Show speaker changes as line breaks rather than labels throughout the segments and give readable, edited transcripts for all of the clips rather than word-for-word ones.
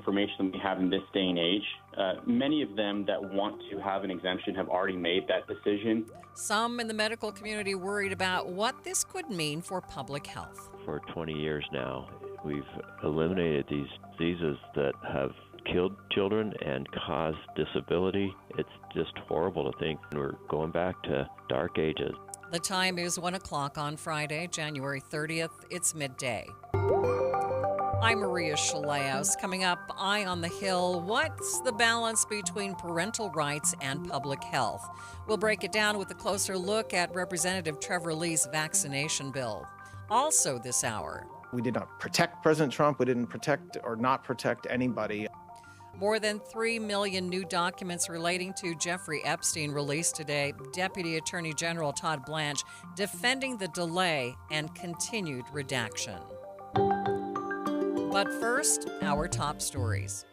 information we have in this day and age. Many of them that want to have an exemption have already made that decision.
Some in the medical community worried about what this could mean for public health.
For 20 years now, we've eliminated these diseases that have killed children and caused disability. It's just horrible to think we're going back to dark ages.
The time is 1 o'clock on Friday, January 30th. It's midday. I'm Maria Shilaos. Coming up, Eye on the Hill. What's the balance between parental rights and public health? We'll break it down with a closer look at Representative Trevor Lee's vaccination bill. Also this hour,
we did not protect President Trump. We didn't protect or not protect anybody.
more than 3 million new documents relating to Jeffrey Epstein released today. Deputy Attorney General Todd Blanche defending the delay and continued redaction. But first, our top stories.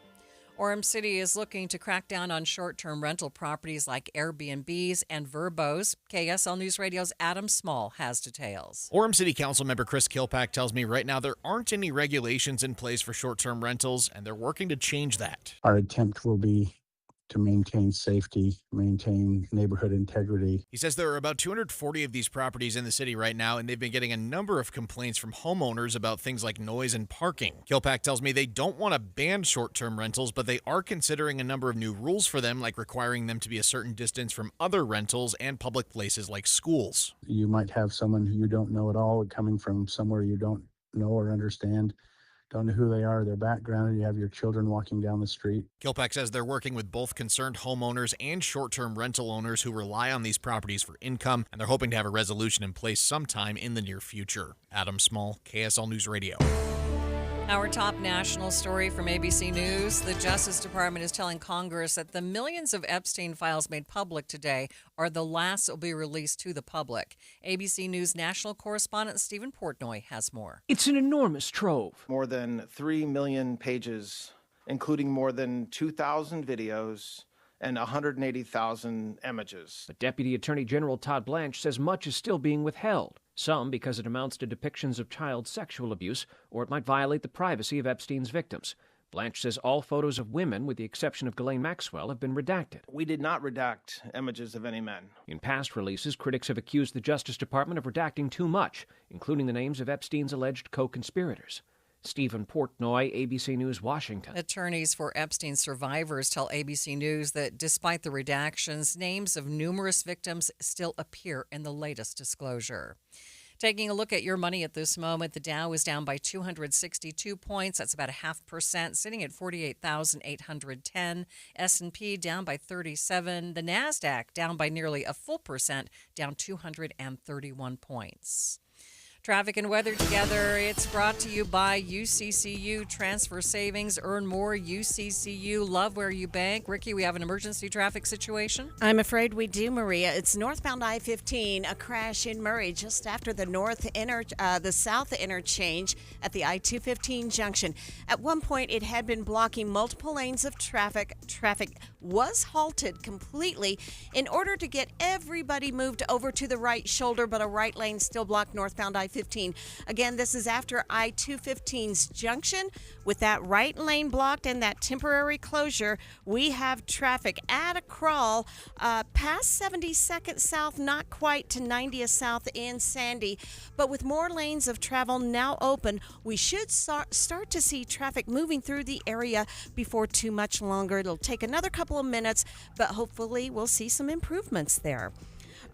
Orem City is looking to crack down on short-term rental properties like Airbnbs and Verbos. KSL News Radio's Adam Small has details.
Orem City Council member Chris Kilpack tells me right now there aren't any regulations in place for short-term rentals, and they're working to change that.
Our attempt will be to maintain safety, maintain neighborhood integrity.
He says there are about 240 of these properties in the city right now, and they've been getting a number of complaints from homeowners about things like noise and parking. Kilpack tells me they don't want to ban short-term rentals, but they are considering a number of new rules for them, like requiring them to be a certain distance from other rentals and public places like schools.
You might have someone who you don't know at all coming from somewhere you don't know or understand. Don't know who they are, their background. You have your children walking down the street.
Kilpack says they're working with both concerned homeowners and short-term rental owners who rely on these properties for income, and they're hoping to have a resolution in place sometime in the near future. Adam Small, KSL News Radio.
Our top national story from ABC News. The Justice Department is telling Congress that the millions of Epstein files made public today are the last that will be released to the public. ABC News national correspondent Stephen Portnoy has more.
It's an enormous trove.
More than 3 million pages, including more than 2,000 videos and 180,000 images.
But Deputy Attorney General Todd Blanche says much is still being withheld. Some because it amounts to depictions of child sexual abuse, or it might violate the privacy of Epstein's victims. Blanche says all photos of women, with the exception of Ghislaine Maxwell, have been redacted.
We did not redact images of any men.
In past releases, critics have accused the Justice Department of redacting too much, including the names of Epstein's alleged co-conspirators. Stephen Portnoy, ABC News, Washington.
Attorneys for Epstein survivors tell ABC News that despite the redactions, names of numerous victims still appear in the latest disclosure. Taking a look at your money at this moment, the Dow is down by 262 points. That's about 0.5%, sitting at 48,810. S&P down by 37. The NASDAQ down by nearly a full percent, down 231 points. Traffic and weather together. It's brought to you by UCCU. Transfer savings, earn more. UCCU, love where you bank. Ricky, we have an emergency traffic situation.
I'm afraid we do, Maria. It's northbound I-15, a crash in Murray just after the south interchange at the I-215 junction. At one point, it had been blocking multiple lanes of traffic. Traffic was halted completely in order to get everybody moved over to the right shoulder, but a right lane still blocked northbound I-15. Again, this is after I-215's junction. With that right lane blocked and that temporary closure, we have traffic at a crawl past 72nd South, not quite to 90th South in Sandy. But with more lanes of travel now open, we should start to see traffic moving through the area before too much longer. It'll take another couple of minutes, but hopefully we'll see some improvements there.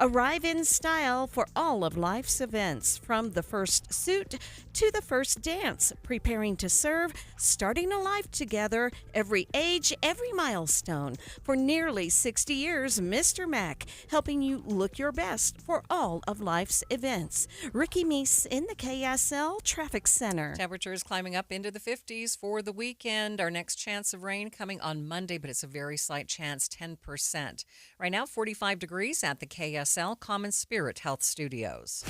Arrive in style for all of life's events, from the first suit to the first dance, preparing to serve, starting a life together, every age, every milestone. For nearly 60 years, Mr. Mac, helping you look your best for all of life's events. Ricky Meese in the KSL Traffic Center.
Temperatures climbing up into the 50s for the weekend. Our next chance of rain coming on Monday, but it's a very slight chance, 10%. Right now, 45 degrees at the KSL Common Spirit Health Studios.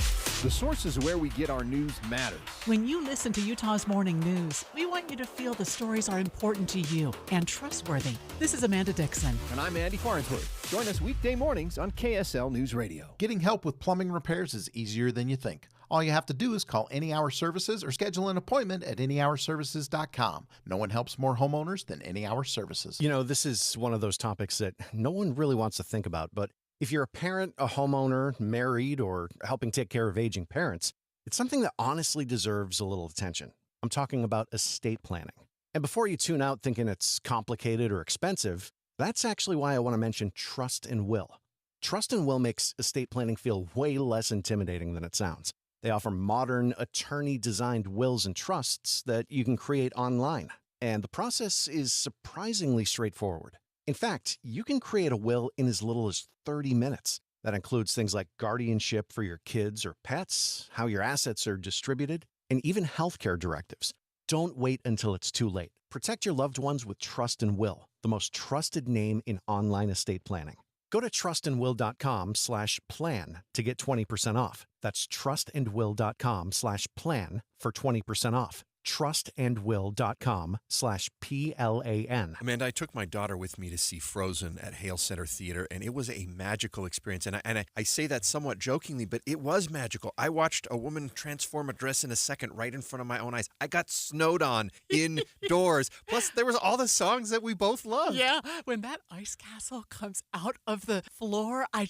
The sources where we get our news matters.
When you listen to Utah's Morning News, we want you to feel the stories are important to you and trustworthy. This is Amanda Dixon.
And I'm Andy Farnsworth. Join us weekday mornings on KSL News Radio.
Getting help with plumbing repairs is easier than you think. All you have to do is call Any Hour Services or schedule an appointment at anyhourservices.com. No one helps more homeowners than Any Hour Services.
You know, this is one of those topics that no one really wants to think about, but if you're a parent, a homeowner, married, or helping take care of aging parents, it's something that honestly deserves a little attention. I'm talking about estate planning. And before you tune out thinking it's complicated or expensive, that's actually why I want to mention Trust and Will. Trust and Will makes estate planning feel way less intimidating than it sounds. They offer modern, attorney-designed wills and trusts that you can create online. And the process is surprisingly straightforward. In fact, you can create a will in as little as 30 minutes. That includes things like guardianship for your kids or pets, how your assets are distributed, and even healthcare directives. Don't wait until it's too late. Protect your loved ones with Trust and Will, the most trusted name in online estate planning. Go to trustandwill.com/plan to get 20% off. That's trustandwill.com/plan for 20% off. trustandwill.com/PLAN.
Amanda, I took my daughter with me to see Frozen at Hale Center Theater, and it was a magical experience. And I say that somewhat jokingly, but it was magical. I watched a woman transform a dress in a second right in front of my own eyes. I got snowed on indoors. Plus, there was all the songs that we both loved.
Yeah, when that ice castle comes out of the floor, I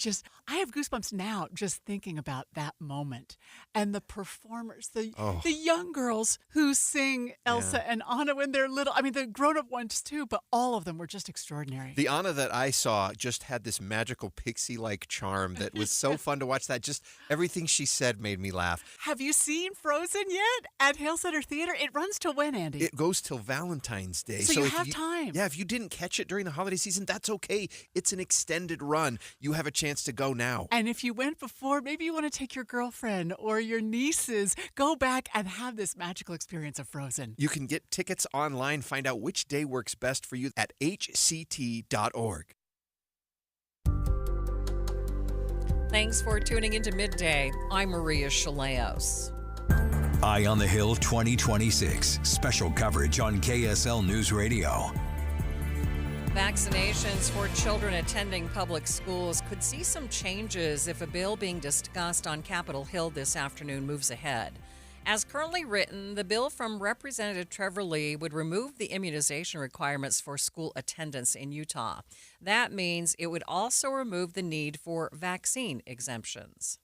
have goosebumps now just thinking about that moment. And the performers, the young girls who sing Elsa and Anna when they're little. I mean, the grown-up ones too, but all of them were just extraordinary.
The Anna that I saw just had this magical pixie-like charm that was so fun to watch. That just everything she said made me laugh.
Have you seen Frozen yet at Hale Center Theater? It runs till when, Andy?
It goes till Valentine's Day.
So you have time.
Yeah, if you didn't catch it during the holiday season, that's okay. It's an extended run. You have a chance to go now.
And if you went before, maybe you want to take your girlfriend or your nieces. Go back and have this magical experience of Frozen.
You can get tickets online. Find out which day works best for you at hct.org.
Thanks for tuning into Midday. I'm Maria Shilaos.
Eye on the Hill 2026. Special coverage on KSL News Radio.
Vaccinations for children attending public schools could see some changes if a bill being discussed on Capitol Hill this afternoon moves ahead. As currently written, the bill from Representative Trevor Lee would remove the immunization requirements for school attendance in Utah. That means it would also remove the need for vaccine exemptions.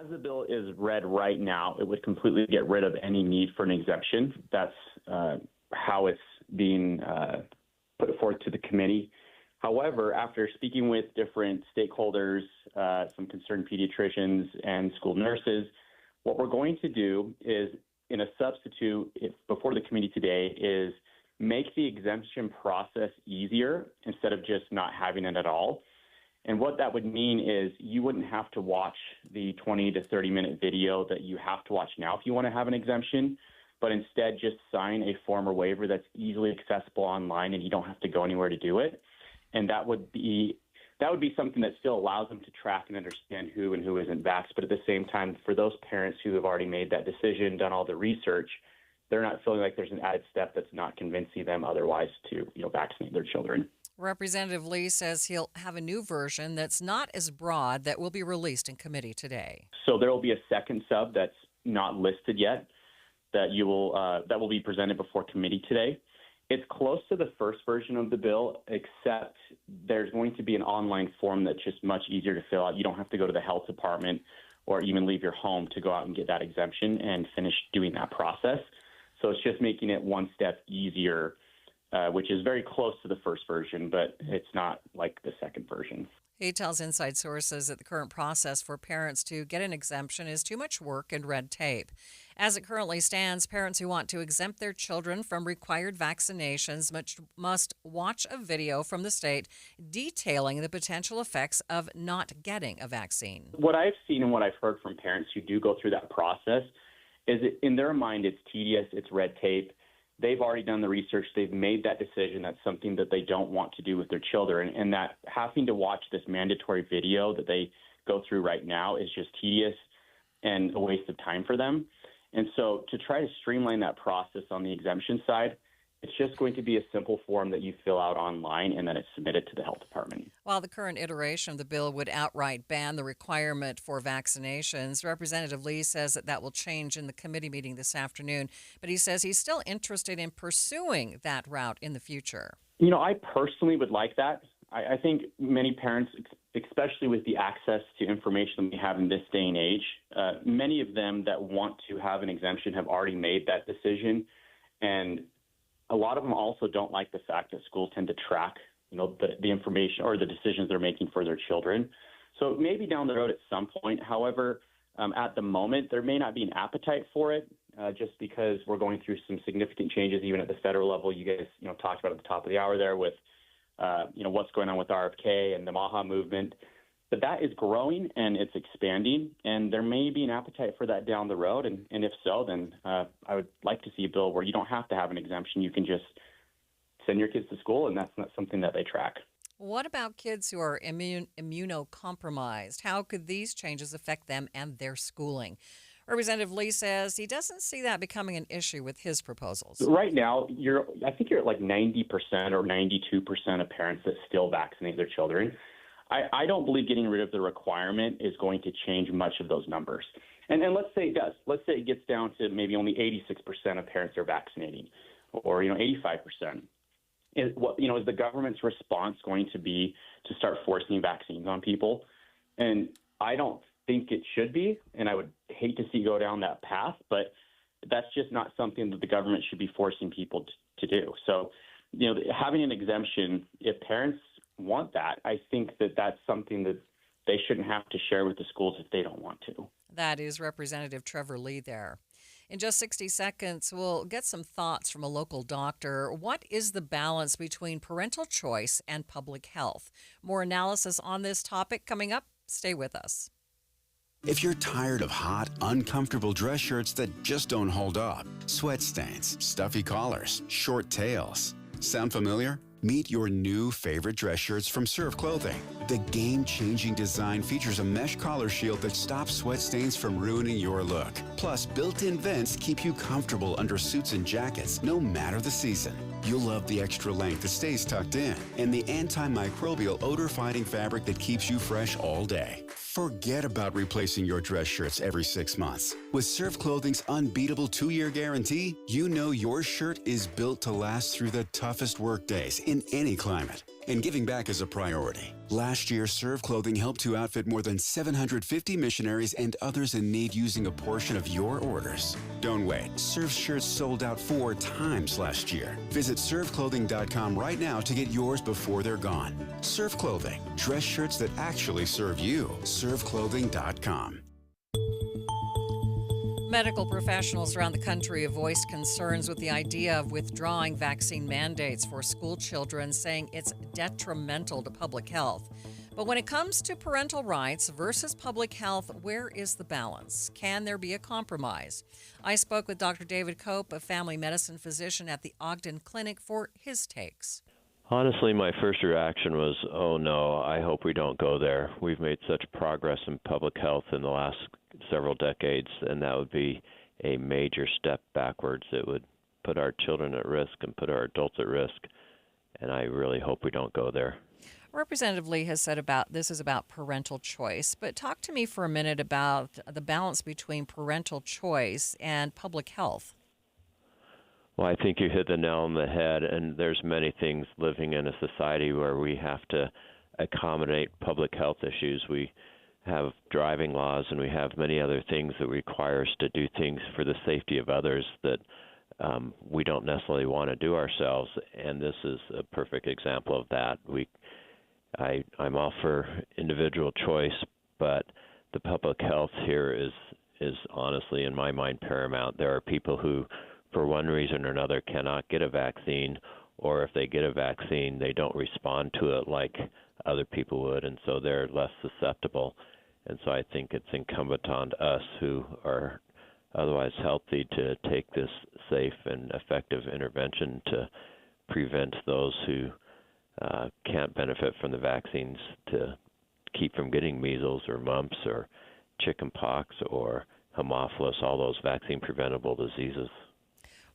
As the bill is read right now, it would completely get rid of any need for an exemption. That's how it's being put forth to the committee. However, after speaking with different stakeholders, some concerned pediatricians and school nurses, what we're going to do is, in a substitute before the committee today, is make the exemption process easier instead of just not having it at all. And what that would mean is you wouldn't have to watch the 20 to 30-minute video that you have to watch now if you want to have an exemption, but instead just sign a form or waiver that's easily accessible online and you don't have to go anywhere to do it. And that would be something that still allows them to track and understand who and who isn't vaxxed. But at the same time, for those parents who have already made that decision, done all the research, they're not feeling like there's an added step that's not convincing them otherwise to, vaccinate their children.
Representative Lee says he'll have a new version that's not as broad that will be released in committee today.
So there will be a second sub that's not listed yet that will be presented before committee today. It's close to the first version of the bill, except there's going to be an online form that's just much easier to fill out. You don't have to go to the health department or even leave your home to go out and get that exemption and finish doing that process. So it's just making it one step easier, which is very close to the first version, but it's not like the second version.
He tells Inside Sources that the current process for parents to get an exemption is too much work and red tape. As it currently stands, parents who want to exempt their children from required vaccinations must watch a video from the state detailing the potential effects of not getting a vaccine.
What I've seen and what I've heard from parents who do go through that process is that in their mind it's tedious, it's red tape. They've already done the research. They've made that decision. That's something that they don't want to do with their children. And that having to watch this mandatory video that they go through right now is just tedious and a waste of time for them. And so to try to streamline that process on the exemption side, It's just going to be a simple form that you fill out online and then it's submitted to the health department.
While the current iteration of the bill would outright ban the requirement for vaccinations, Representative Lee says that will change in the committee meeting this afternoon. But he says he's still interested in pursuing that route in the future.
I personally would like that. I think many parents, especially with the access to information we have in this day and age, many of them that want to have an exemption have already made that decision. And a lot of them also don't like the fact that schools tend to track, the information or the decisions they're making for their children. So maybe down the road at some point. However, at the moment, there may not be an appetite for it just because we're going through some significant changes even at the federal level. You guys, talked about at the top of the hour there with, what's going on with RFK and the MAHA movement. But that is growing and it's expanding, and there may be an appetite for that down the road. And if so, then I would like to see a bill where you don't have to have an exemption. You can just send your kids to school, and that's not something that they track.
What about kids who are immunocompromised? How could these changes affect them and their schooling? Representative Lee says he doesn't see that becoming an issue with his proposals.
Right now, I think you're at like 90% or 92% of parents that still vaccinate their children. I don't believe getting rid of the requirement is going to change much of those numbers. And let's say it does. Let's say it gets down to maybe only 86% of parents are vaccinating, or 85%. Is the government's response going to be to start forcing vaccines on people? And I don't think it should be, and I would hate to see go down that path, but that's just not something that the government should be forcing people to do. So, having an exemption, if parents want that, I think that that's something that they shouldn't have to share with the schools if they don't want to.
That is Representative Trevor Lee there. In just 60 seconds, we'll get some thoughts from a local doctor. What is the balance between parental choice and public health? More analysis on this topic coming up. Stay with us.
If you're tired of hot, uncomfortable dress shirts that just don't hold up, sweat stains, stuffy collars, short tails, sound familiar? Meet your new favorite dress shirts from Serve Clothing. The game-changing design features a mesh collar shield that stops sweat stains from ruining your look. Plus, built-in vents keep you comfortable under suits and jackets, no matter the season. You'll love the extra length that stays tucked in and the antimicrobial odor-fighting fabric that keeps you fresh all day. Forget about replacing your dress shirts every 6 months. With Serve Clothing's unbeatable 2-year guarantee, you know your shirt is built to last through the toughest work days in any climate. And giving back is a priority. Last year, Serve Clothing helped to outfit more than 750 missionaries and others in need using a portion of your orders. Don't wait. Serve shirts sold out 4 times last year. Visit serveclothing.com right now to get yours before they're gone. Serve Clothing. Dress shirts that actually serve you. serveclothing.com.
Medical professionals around the country have voiced concerns with the idea of withdrawing vaccine mandates for school children, saying it's detrimental to public health. But when it comes to parental rights versus public health, where is the balance? Can there be a compromise? I spoke with Dr. David Cope, a family medicine physician at the Ogden Clinic, for his takes.
Honestly, my first reaction was, oh no, I hope we don't go there. We've made such progress in public health in the last several decades, and that would be a major step backwards. It would put our children at risk and put our adults at risk, and I really hope we don't go there.
Representative Lee has said this is about parental choice, but talk to me for a minute about the balance between parental choice and public health.
Well, I think you hit the nail on the head, and there's many things living in a society where we have to accommodate public health issues. We have driving laws, and we have many other things that require us to do things for the safety of others that we don't necessarily want to do ourselves, and this is a perfect example of that. I'm all for individual choice, but the public health here is honestly, in my mind, paramount. There are people who, for one reason or another, cannot get a vaccine, or if they get a vaccine, they don't respond to it like other people would, and so they're less susceptible. And so I think it's incumbent on us who are otherwise healthy to take this safe and effective intervention to prevent those who can't benefit from the vaccines, to keep from getting measles or mumps or chicken pox or Haemophilus, all those vaccine-preventable diseases.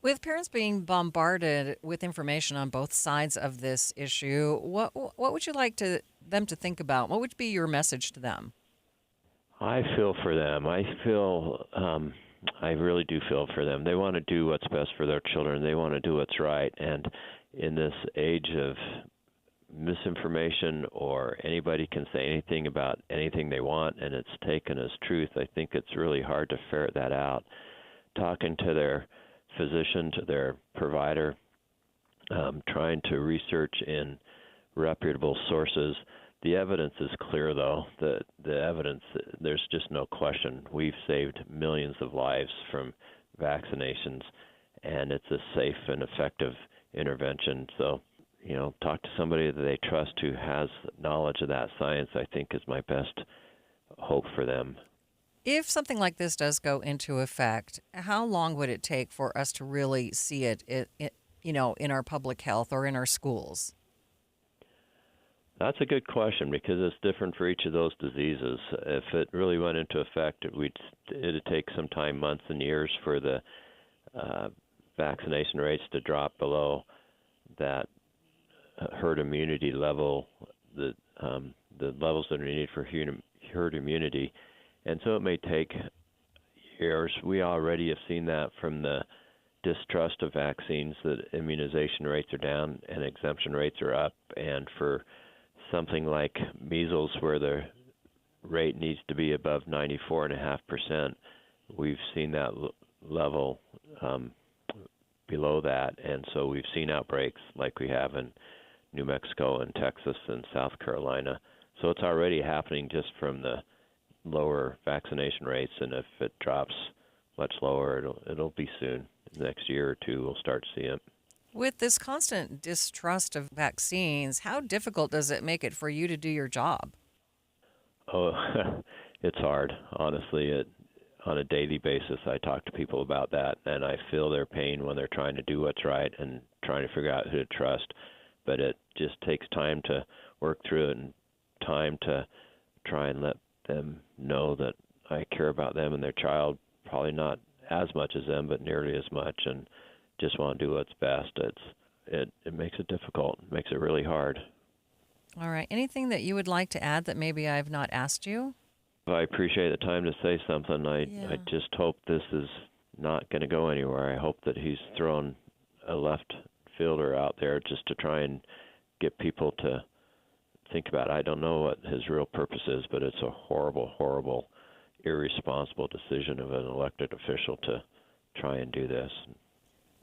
With parents being bombarded with information on both sides of this issue, what would you like them to think about? What would be your message to them?
I feel for them. I really do feel for them. They want to do what's best for their children. They want to do what's right. And in this age of misinformation, or anybody can say anything about anything they want and it's taken as truth, I think it's really hard to ferret that out. Talking to their physician, to their provider, trying to research in reputable sources. The evidence is clear, though. The evidence, there's just no question. We've saved millions of lives from vaccinations, and it's a safe and effective intervention. So, talk to somebody that they trust who has knowledge of that science, I think, is my best hope for them.
If something like this does go into effect, how long would it take for us to really see it in our public health or in our schools?
That's a good question, because it's different for each of those diseases. If it really went into effect, it'd take some time, months and years, for the vaccination rates to drop below that herd immunity level, the levels that are needed for herd immunity. And so it may take years. We already have seen that from the distrust of vaccines, that immunization rates are down and exemption rates are up. And for something like measles, where the rate needs to be above 94.5%, we've seen that level below that. And so we've seen outbreaks like we have in New Mexico and Texas and South Carolina. So it's already happening just from the lower vaccination rates, and if it drops much lower, it'll be soon. The next year or two, we'll start to see it.
With this constant distrust of vaccines, how difficult does it make it for you to do your job?
Oh, it's hard, honestly. On a daily basis, I talk to people about that, and I feel their pain when they're trying to do what's right and trying to figure out who to trust. But it just takes time to work through it, and time to try and let them know that I care about them and their child, probably not as much as them, but nearly as much, and just want to do what's best. It makes it difficult. It makes it really hard.
All right. Anything that you would like to add that maybe I've not asked you?
I appreciate the time to say something. I just hope this is not going to go anywhere. I hope that he's thrown a left fielder out there just to try and get people to think about it. I don't know what his real purpose is, but it's a horrible, horrible, irresponsible decision of an elected official to try and do this.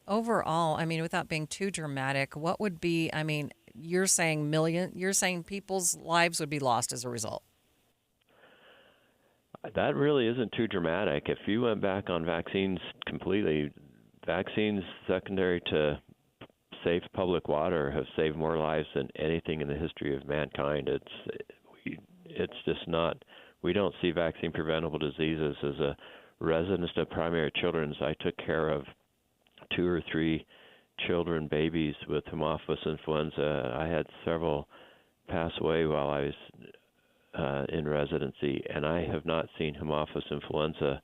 Overall, without being too dramatic, what would be, you're saying people's lives would be lost as a result.
That really isn't too dramatic. If you went back on vaccines completely, vaccines secondary to safe public water have saved more lives than anything in the history of mankind. It's just not. We don't see vaccine preventable diseases. As a resident of primary children's, I took care of 2 or 3 children, babies with Haemophilus influenza. I had several pass away while I was in residency, and I have not seen Haemophilus influenza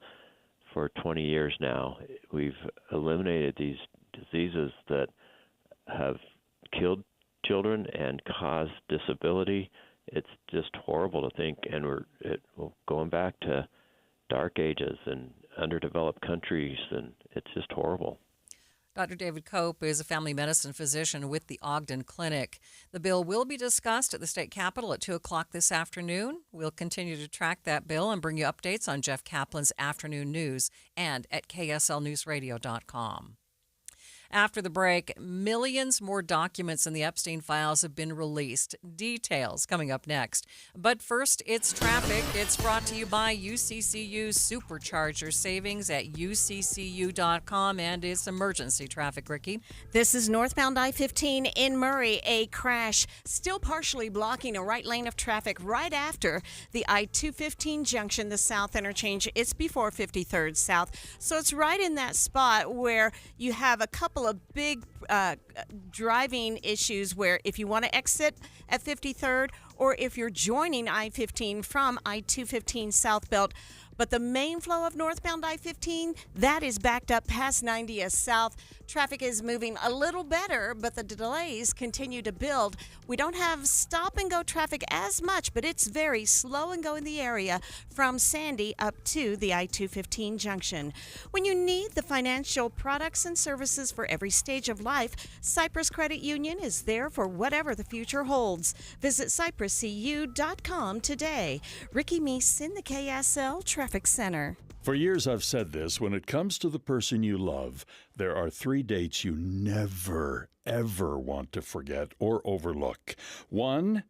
for 20 years now. We've eliminated these diseases that have killed children and caused disability. It's just horrible to think, and we're going back to dark ages and underdeveloped countries, and it's just horrible.
Dr. David Cope is a family medicine physician with the Ogden Clinic. The bill will be discussed at the state capitol at 2 o'clock this afternoon. We'll continue to track that bill and bring you updates on Jeff Kaplan's afternoon news and at kslnewsradio.com. After the break, millions more documents in the Epstein files have been released. Details coming up next. But first, it's traffic. It's brought to you by UCCU. Supercharge your savings at uccu.com, and it's emergency traffic, Ricky.
This is northbound I-15 in Murray. A crash still partially blocking a right lane of traffic right after the I-215 junction, the south interchange. It's before 53rd South. So it's right in that spot where you have a couple of big driving issues where if you want to exit at 53rd or if you're joining I-15 from I-215 southbound, But the main flow of northbound I-15, that is backed up past 90th South. Traffic is moving a little better, but the delays continue to build. We don't have stop-and-go traffic as much, but it's very slow and go in the area from Sandy up to the I-215 junction. When you need the financial products and services for every stage of life, Cyprus Credit Union is there for whatever the future holds. Visit cypruscu.com today. Ricky Meese in the KSL Traffic Center.
For years I've said this, when it comes to the person you love, there are 3 dates you never, ever want to forget or overlook. 1,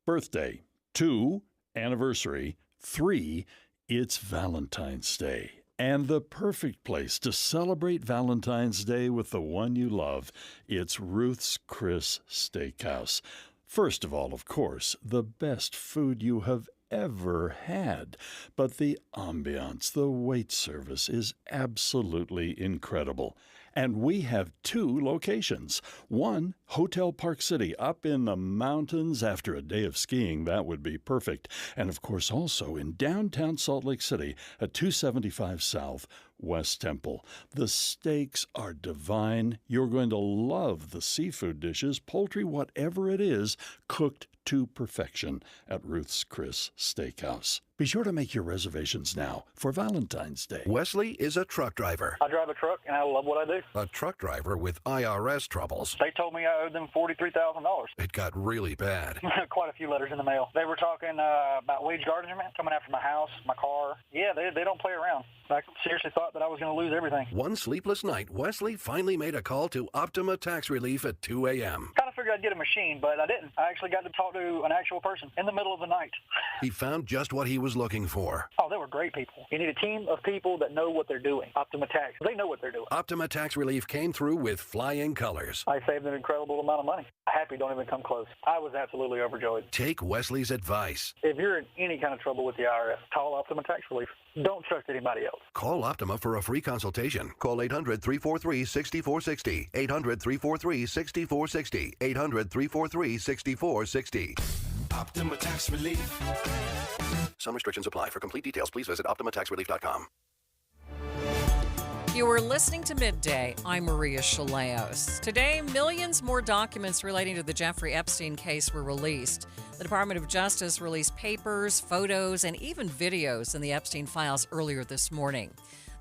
birthday. 2, anniversary. 3, it's Valentine's Day. And the perfect place to celebrate Valentine's Day with the one you love, it's Ruth's Chris Steakhouse. First of all, of course, the best food you have ever had. But the ambiance, the wait service is absolutely incredible. And we have 2 locations. One, Hotel Park City, up in the mountains after a day of skiing. That would be perfect. And of course also in downtown Salt Lake City at 275 South West Temple. The steaks are divine. You're going to love the seafood dishes, poultry, whatever it is, cooked to perfection at Ruth's Chris Steakhouse. Be sure to make your reservations now for Valentine's Day.
Wesley is a truck driver.
I drive a truck, and I love what I do.
A truck driver with IRS troubles.
They told me I owed them $43,000.
It got really bad.
Quite a few letters in the mail. They were talking about wage garnishment, coming after my house, my car. Yeah, they don't play around. I seriously thought that I was going to lose everything.
One sleepless night, Wesley finally made a call to Optima Tax Relief at 2 a.m.
Kind of figured I'd get a machine, but I didn't. I actually got to talk to an actual person in the middle of the night.
He found just what he was looking for.
Oh, they were great people. You need a team of people that know what they're doing. Optima Tax, they know what they're doing.
Optima Tax Relief came through with flying colors.
I saved an incredible amount of money. Happy don't even come close. I was absolutely overjoyed.
Take Wesley's advice.
If you're in any kind of trouble with the IRS, call Optima Tax Relief. Don't trust anybody else.
Call Optima for a free consultation. Call 800-343-6460. 800-343-6460. 800-343-6460.
Optima Tax Relief.
Some restrictions apply. For complete details, please visit OptimaTaxRelief.com.
You are listening to Midday. I'm Maria Shilaos. Today, millions more documents relating to the Jeffrey Epstein case were released. The Department of Justice released papers, photos, and even videos in the Epstein files earlier this morning.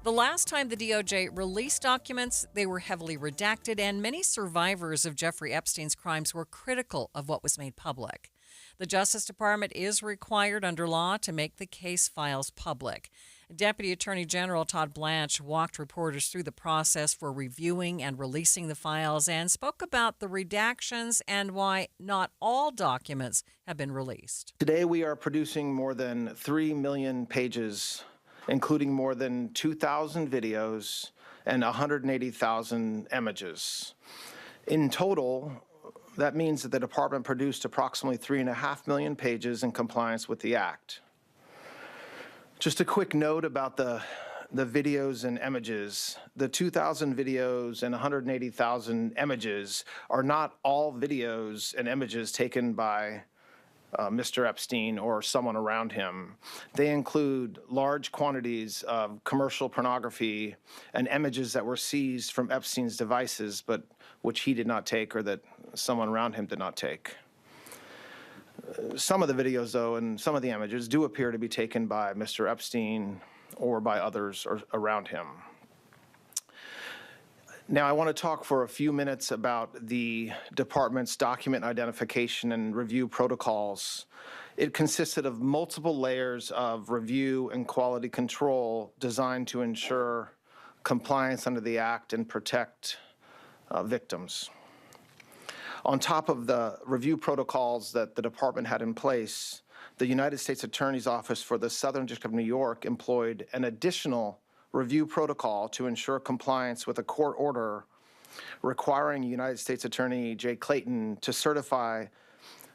The last time the DOJ released documents, they were heavily redacted, and many survivors of Jeffrey Epstein's crimes were critical of what was made public. The Justice Department is required under law to make the case files public. Deputy Attorney General Todd Blanche walked reporters through the process for reviewing and releasing the files and spoke about the redactions and why not all documents have been released.
Today we are producing more than 3 million pages, including more than 2,000 videos and 180,000 images. In total, that means that the department produced approximately 3.5 million pages in compliance with the Act. Just a quick note about the videos and images. The 2,000 videos and 180,000 images are not all videos and images taken by Mr. Epstein or someone around him. They include large quantities of commercial pornography and images that were seized from Epstein's devices, but which he did not take or that someone around him did not take. Some of the videos, though, and some of the images do appear to be taken by Mr. Epstein or by others around him. Now, I want to talk for a few minutes about the department's document identification and review protocols. It consisted of multiple layers of review and quality control designed to ensure compliance under the Act and protect victims. On top of the review protocols that the department had in place, the United States Attorney's Office for the Southern District of New York employed an additional review protocol to ensure compliance with a court order requiring United States Attorney Jay Clayton to certify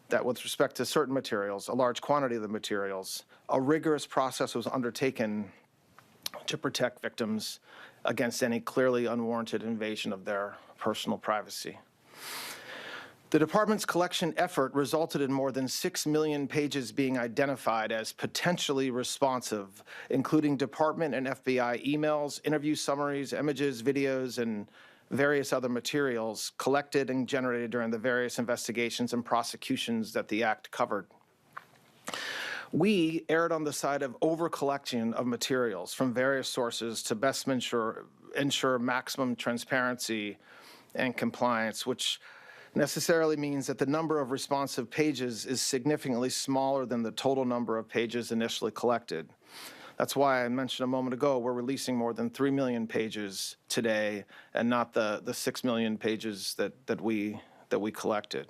that with respect to certain materials, a large quantity of the materials, a rigorous process was undertaken to protect victims against any clearly unwarranted invasion of their personal privacy. The department's collection effort resulted in more than 6 million pages being identified as potentially responsive, including department and FBI emails, interview summaries, images, videos, and various other materials collected and generated during the various investigations and prosecutions that the Act covered. We erred on the side of over-collection of materials from various sources to best ensure maximum transparency and compliance, which necessarily means that the number of responsive pages is significantly smaller than the total number of pages initially collected. That's why I mentioned a moment ago we're releasing more than 3 million pages today and not the 6 million pages that we collected.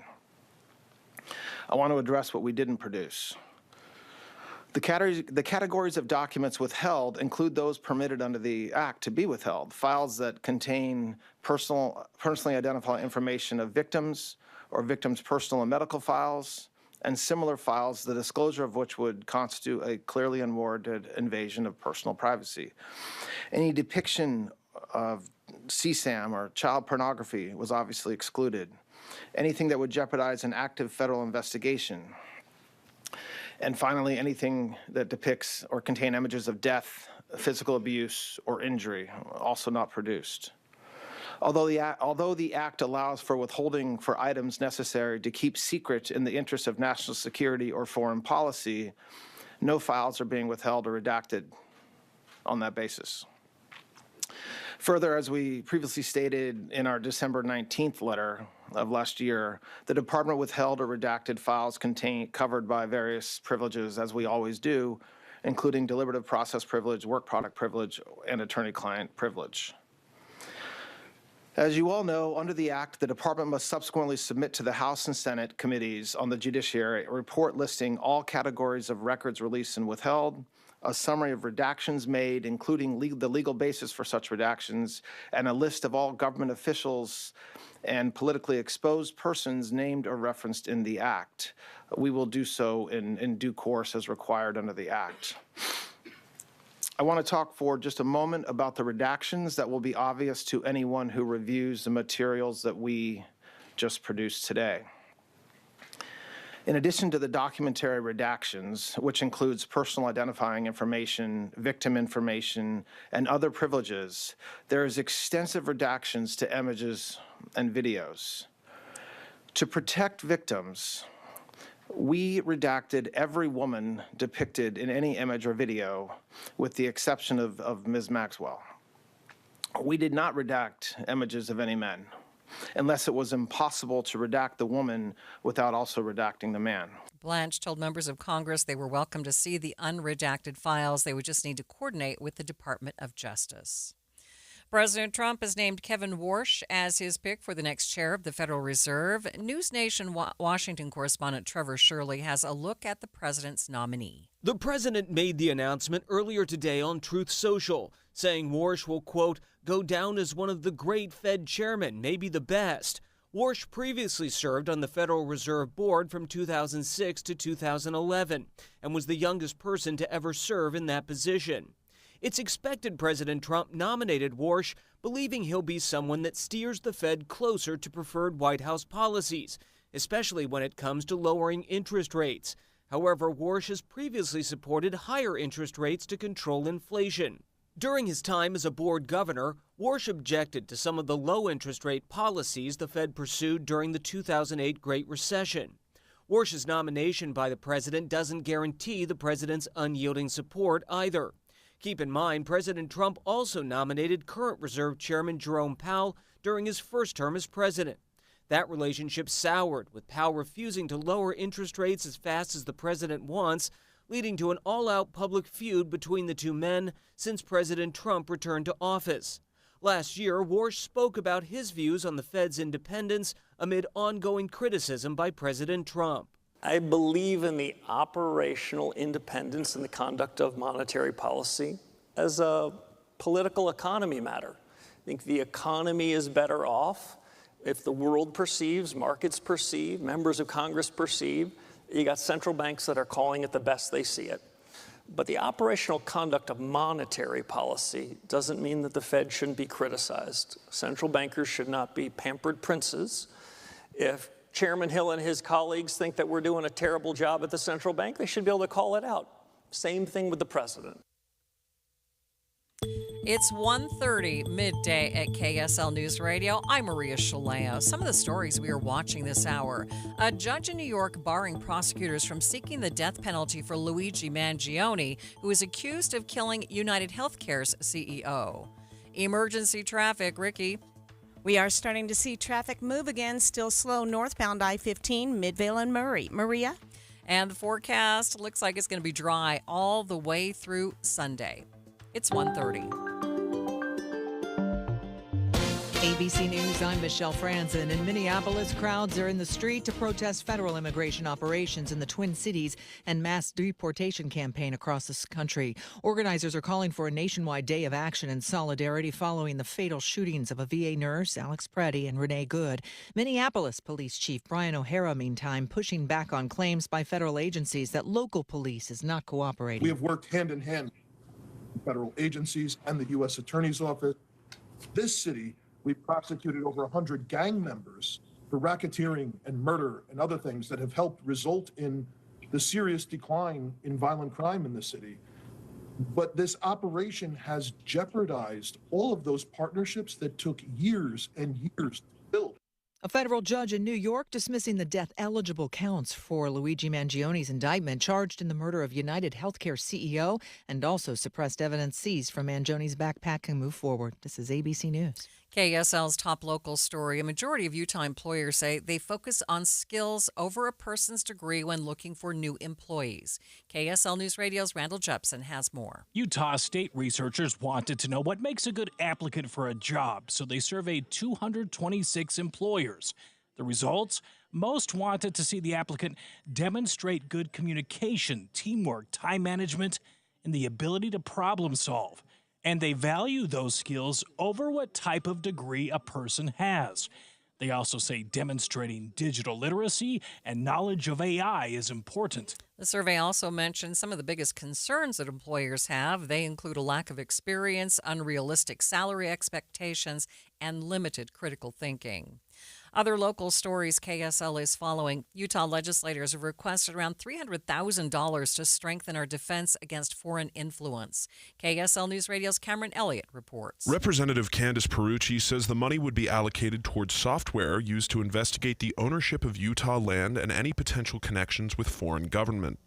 I want to address what we didn't produce. The categories of documents withheld include those permitted under the Act to be withheld: files that contain personally identifiable information of victims or victims' personal and medical files, and similar files, the disclosure of which would constitute a clearly unwarranted invasion of personal privacy. Any depiction of CSAM or child pornography was obviously excluded. Anything that would jeopardize an active federal investigation. And finally, anything that depicts or contain images of death, physical abuse, or injury, also not produced. Although the Act allows for withholding for items necessary to keep secret in the interest of national security or foreign policy, no files are being withheld or redacted on that basis. Further, as we previously stated in our December 19th letter of last year, the department withheld or redacted files covered by various privileges, as we always do, including deliberative process privilege, work product privilege, and attorney-client privilege. As you all know, under the Act, the department must subsequently submit to the House and Senate committees on the judiciary a report listing all categories of records released and withheld, a summary of redactions made, including the legal basis for such redactions, and a list of all government officials and politically exposed persons named or referenced in the Act. We will do so in due course as required under the Act. I want to talk for just a moment about the redactions that will be obvious to anyone who reviews the materials that we just produced today. In addition to the documentary redactions, which includes personal identifying information, victim information, and other privileges, there is extensive redactions to images and videos. To protect victims, we redacted every woman depicted in any image or video, with the exception of Ms. Maxwell. We did not redact images of any men, unless it was impossible to redact the woman without also redacting the man.
Blanche told members of Congress they were welcome to see the unredacted files. They would just need to coordinate with the Department of Justice. President Trump has named Kevin Warsh as his pick for the next chair of the Federal Reserve. News Nation Washington correspondent Trevor Shirley has a look at the president's nominee.
The president made the announcement earlier today on Truth Social, saying Warsh will, quote, go down as one of the great Fed chairmen, maybe the best. Warsh previously served on the Federal Reserve Board from 2006 to 2011 and was the youngest person to ever serve in that position. It's expected President Trump nominated Warsh, believing he'll be someone that steers the Fed closer to preferred White House policies, especially when it comes to lowering interest rates. However, Warsh has previously supported higher interest rates to control inflation. During his time as a board governor, Warsh objected to some of the low interest rate policies the Fed pursued during the 2008 Great Recession. Warsh's nomination by the president doesn't guarantee the president's unyielding support either. Keep in mind, President Trump also nominated current Reserve Chairman Jerome Powell during his first term as president. That relationship soured, with Powell refusing to lower interest rates as fast as the president wants, leading to an all-out public feud between the two men since President Trump returned to office. Last year, Warsh spoke about his views on the Fed's independence amid ongoing criticism by President Trump.
I believe in the operational independence in the conduct of monetary policy as a political economy matter. I think the economy is better off if the world perceives, markets perceive, members of Congress perceive. You got central banks that are calling it the best they see it. But the operational conduct of monetary policy doesn't mean that the Fed shouldn't be criticized. Central bankers should not be pampered princes. If Chairman Hill and his colleagues think that we're doing a terrible job at the central bank, they should be able to call it out. Same thing with the president.
It's 1:30 midday at KSL News Radio. I'm Maria Shilaos. Some of the stories we are watching this hour. A judge in New York barring prosecutors from seeking the death penalty for Luigi Mangione, who is accused of killing United Healthcare's CEO. Emergency traffic, Ricky.
We are starting to see traffic move again, still slow northbound I-15, Midvale and Murray. Maria?
And the forecast looks like it's going to be dry all the way through Sunday. It's 1:30.
ABC News, I'm Michelle Franzen. In Minneapolis, crowds are in the street to protest federal immigration operations in the Twin Cities and mass deportation campaign across the country. Organizers are calling for a nationwide day of action and solidarity following the fatal shootings of a VA nurse, Alex Preddy, and Renee Good. Minneapolis Police Chief Brian O'Hara, meantime, pushing back on claims by federal agencies that local police is not cooperating.
We have worked hand in hand with federal agencies and the U.S. Attorney's Office. This city, we've prosecuted over 100 gang members for racketeering and murder and other things that have helped result in the serious decline in violent crime in the city. But this operation has jeopardized all of those partnerships that took years and years to build.
A federal judge in New York dismissing the death-eligible counts for Luigi Mangione's indictment, charged in the murder of United Healthcare CEO, and also suppressed evidence seized from Mangione's backpack, can move forward. This is ABC News.
KSL's top local story. A majority of Utah employers say they focus on skills over a person's degree when looking for new employees. KSL News Radio's Randall Jepson has more.
Utah state researchers wanted to know what makes a good applicant for a job, so they surveyed 226 employers. The results? Most wanted to see the applicant demonstrate good communication, teamwork, time management, and the ability to problem solve. And they value those skills over what type of degree a person has. They also say demonstrating digital literacy and knowledge of AI is important.
The survey also mentions some of the biggest concerns that employers have. They include a lack of experience, unrealistic salary expectations, and limited critical thinking. Other local stories KSL is following. Utah legislators have requested around $300,000 to strengthen our defense against foreign influence. KSL News Radio's Cameron Elliott reports.
Representative Candace Perucci says the money would be allocated towards software used to investigate the ownership of Utah land and any potential connections with foreign government.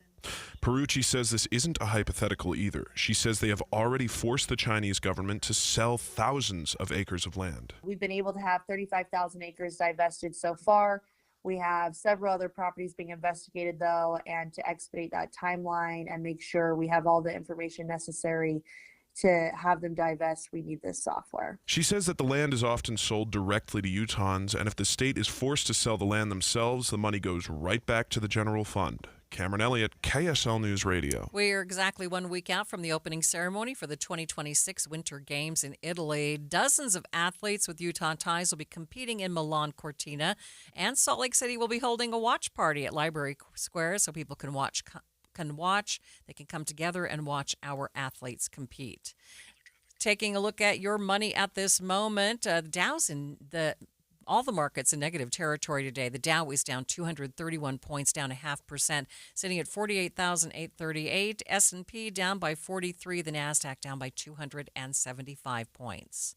Perucci says this isn't a hypothetical either. She says they have already forced the Chinese government to sell thousands of acres of land.
We've been able to have 35,000 acres divested so far. We have several other properties being investigated, though, and to expedite that timeline and make sure we have all the information necessary to have them divest, we need this software.
She says that the land is often sold directly to Utahns, and if the state is forced to sell the land themselves, the money goes right back to the general fund. Cameron Elliott, KSL News Radio.
We are exactly 1 week out from the opening ceremony for the 2026 Winter Games in Italy. Dozens of athletes with Utah ties will be competing in Milan Cortina, and Salt Lake City will be holding a watch party at Library Square so people can watch. They can come together and watch our athletes compete. Taking a look at your money at this moment, the Dow's in all the markets in negative territory today. The Dow is down 231 points, down 0.5%, sitting at 48,838. S&P down by 43. The Nasdaq down by 275 points.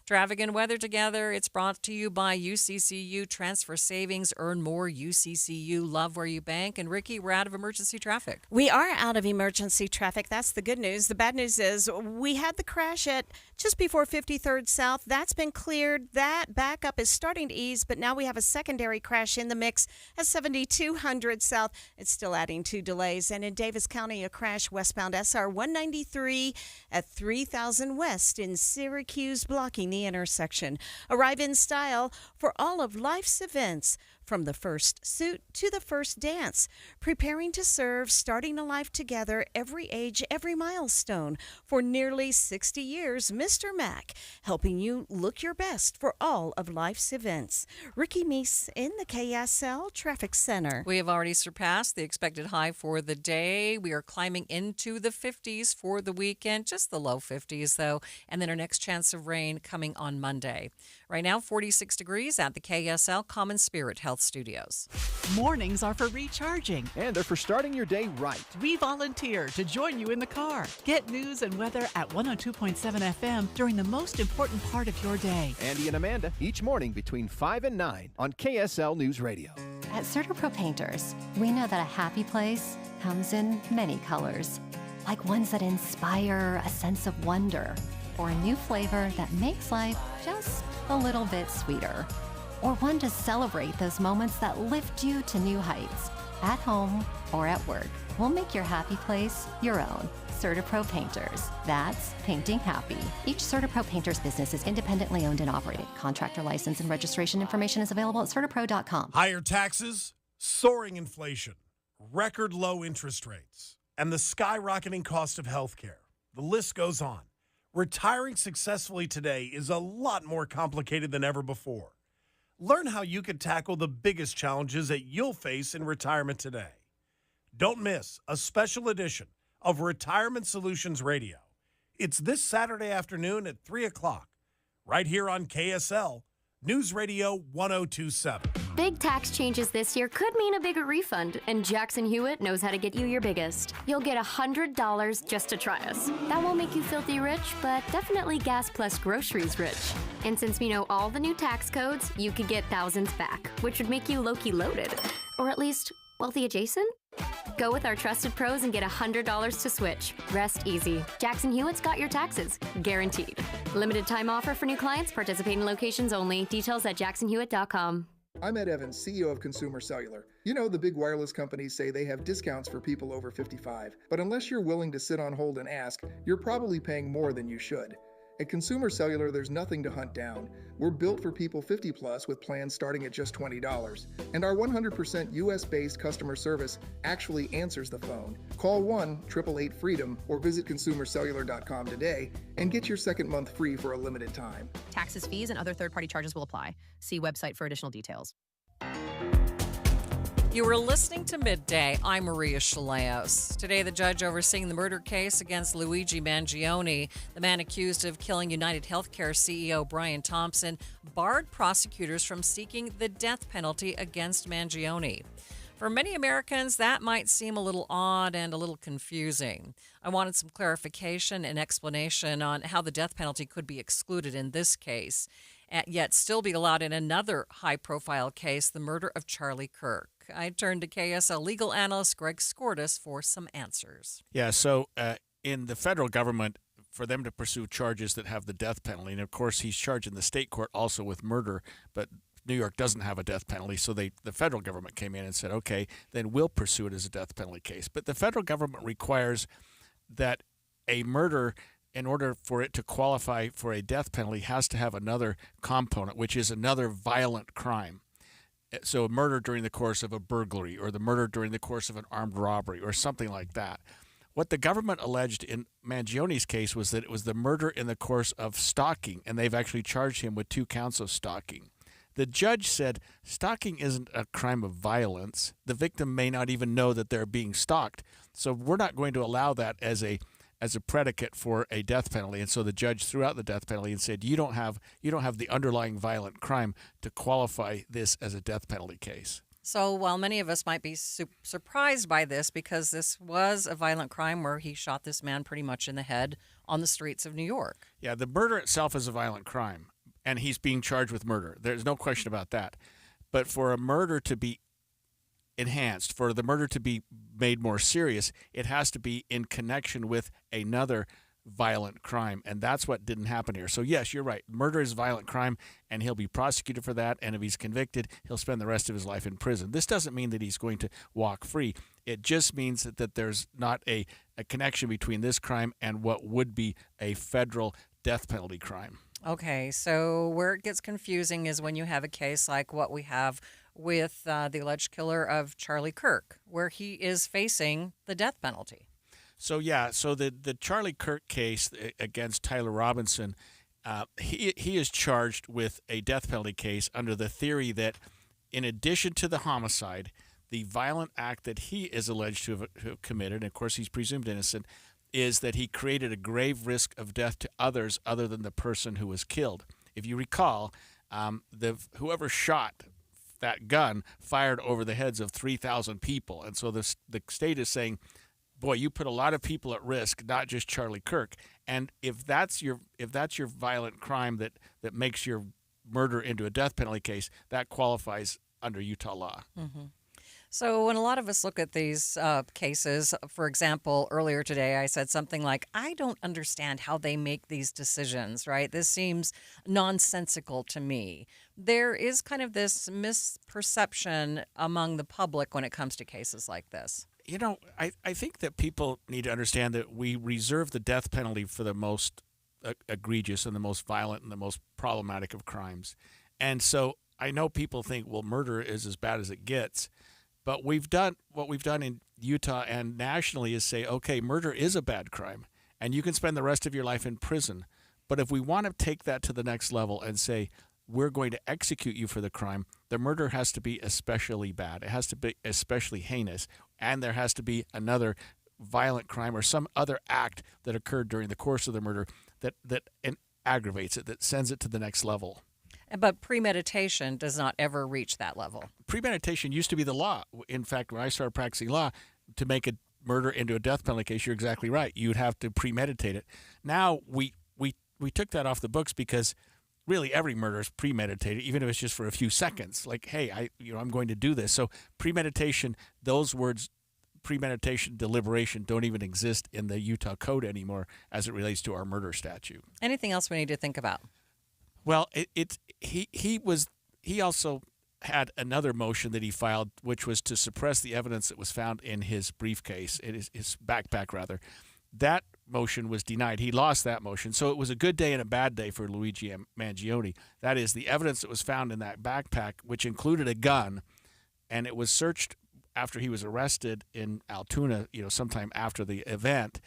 Traffic and weather together. It's brought to you by UCCU. Transfer savings, earn more. UCCU. Love where you bank. And Ricky, we're out of emergency traffic.
We are out of emergency traffic. That's the good news. The bad news is we had the crash at just before 53rd South. That's been cleared. That backup is starting to ease, but now we have a secondary crash in the mix at 7200 South. It's still adding to delays. And in Davis County, a crash westbound SR 193 at 3000 West in Syracuse, blocking the intersection. Arrive in style for all of life's events, from the first suit to the first dance. Preparing to serve, starting a life together, every age, every milestone. For nearly 60 years, Mr. Mac, helping you look your best for all of life's events. Ricky Meese in the KSL Traffic Center.
We have already surpassed the expected high for the day. We are climbing into the 50s for the weekend, just the low 50s though, and then our next chance of rain coming on Monday. Right now, 46 degrees at the KSL Common Spirit Health Studios.
Mornings are for recharging.
And they're for starting your day right.
We volunteer to join you in the car. Get news and weather at 102.7 FM during the most important part of your day.
Andy and Amanda, each morning between 5 and 9 on KSL News Radio.
At CertaPro Painters, we know that a happy place comes in many colors, like ones that inspire a sense of wonder, or a new flavor that makes life just a little bit sweeter, or one to celebrate those moments that lift you to new heights, at home or at work. We'll make your happy place your own. CertaPro Painters. That's painting happy. Each CertaPro Painters business is independently owned and operated. Contractor license and registration information is available at CertaPro.com.
Higher taxes, soaring inflation, record low interest rates, and the skyrocketing cost of healthcare. The list goes on. Retiring successfully today is a lot more complicated than ever before. Learn how you can tackle the biggest challenges that you'll face in retirement today. Don't miss a special edition of Retirement Solutions Radio. It's this Saturday afternoon at 3 o'clock, right here on KSL, News Radio 1027.
Big tax changes this year could mean a bigger refund, and Jackson Hewitt knows how to get you your biggest. You'll get $100 just to try us. That won't make you filthy rich, but definitely gas plus groceries rich. And since we know all the new tax codes, you could get thousands back, which would make you low-key loaded. Or at least wealthy adjacent? Go with our trusted pros and get $100 to switch. Rest easy. Jackson Hewitt's got your taxes, guaranteed. Limited time offer for new clients, participating locations only. Details at jacksonhewitt.com.
I'm Ed Evans, CEO of Consumer Cellular. You know, the big wireless companies say they have discounts for people over 55, but unless you're willing to sit on hold and ask, you're probably paying more than you should. At Consumer Cellular, there's nothing to hunt down. We're built for people 50 plus with plans starting at just $20. And our 100% US-based customer service actually answers the phone. Call 1-888-FREEDOM or visit consumercellular.com today and get your second month free for a limited time.
Taxes, fees, and other third-party charges will apply. See website for additional details.
You were listening to Midday. I'm Maria Shilaos. Today, the judge overseeing the murder case against Luigi Mangione, the man accused of killing United Healthcare CEO Brian Thompson, barred prosecutors from seeking the death penalty against Mangione. For many Americans, that might seem a little odd and a little confusing. I wanted some clarification and explanation on how the death penalty could be excluded in this case, yet still be allowed in another high-profile case, the murder of Charlie Kirk. I turned to KSL legal analyst Greg Skordas for some answers.
Yeah, so in the federal government, for them to pursue charges that have the death penalty, and of course he's charged in the state court also with murder, but New York doesn't have a death penalty, so the federal government came in and said, okay, then we'll pursue it as a death penalty case. But the federal government requires that a murder, in order for it to qualify for a death penalty, has to have another component, which is another violent crime. So a murder during the course of a burglary or the murder during the course of an armed robbery or something like that. What the government alleged in Mangione's case was that it was the murder in the course of stalking, and they've actually charged him with 2 counts of stalking. The judge said stalking isn't a crime of violence. The victim may not even know that they're being stalked. So we're not going to allow that as a predicate for a death penalty. And so the judge threw out the death penalty and said, you don't have the underlying violent crime to qualify this as a death penalty case.
So while many of us might be surprised by this, because this was a violent crime where he shot this man pretty much in the head on the streets of New York.
Yeah, the murder itself is a violent crime, and he's being charged with murder. There's no question about that. But for a murder to be enhanced, for the murder to be made more serious, it has to be in connection with another violent crime, and that's what didn't happen here. So yes, you're right. Murder is a violent crime, and he'll be prosecuted for that, and if he's convicted, he'll spend the rest of his life in prison. This doesn't mean that he's going to walk free. It just means that there's not a connection between this crime and what would be a federal death penalty crime.
Okay, so where it gets confusing is when you have a case like what we have with the alleged killer of Charlie Kirk, where he is facing the death penalty.
So the Charlie Kirk case against Tyler Robinson, he is charged with a death penalty case under the theory that in addition to the homicide, the violent act that he is alleged to have committed, and of course he's presumed innocent, is that he created a grave risk of death to others other than the person who was killed. If you recall, whoever shot that gun fired over the heads of 3,000 people. And so the state is saying, boy, you put a lot of people at risk, not just Charlie Kirk. And if that's your violent crime that makes your murder into a death penalty case, that qualifies under Utah law.
Mm-hmm. So when a lot of us look at these cases, for example, earlier today I said something like, I don't understand how they make these decisions, right? This seems nonsensical to me. There is kind of this misperception among the public when it comes to cases like this.
You know, I think that people need to understand that we reserve the death penalty for the most egregious and the most violent and the most problematic of crimes. And so I know people think, well, murder is as bad as it gets. But what we've done in Utah and nationally is say, okay, murder is a bad crime, and you can spend the rest of your life in prison. But if we want to take that to the next level and say, we're going to execute you for the crime, the murder has to be especially bad. It has to be especially heinous, and there has to be another violent crime or some other act that occurred during the course of the murder that aggravates it, that sends it to the next level.
But premeditation does not ever reach that level.
Premeditation used to be the law. In fact, when I started practicing law, to make a murder into a death penalty case, you're exactly right. You'd have to premeditate it. Now we took that off the books because really every murder is premeditated, even if it's just for a few seconds. Like, hey, I'm going to do this. So premeditation, those words, premeditation, deliberation, don't even exist in the Utah Code anymore as it relates to our murder statute.
Anything else we need to think about?
Well, he also had another motion that he filed, which was to suppress the evidence that was found in his briefcase, his backpack rather. That motion was denied. He lost that motion. So it was a good day and a bad day for Luigi Mangione. That is, the evidence that was found in that backpack, which included a gun, and it was searched after he was arrested in Altoona, sometime after the event.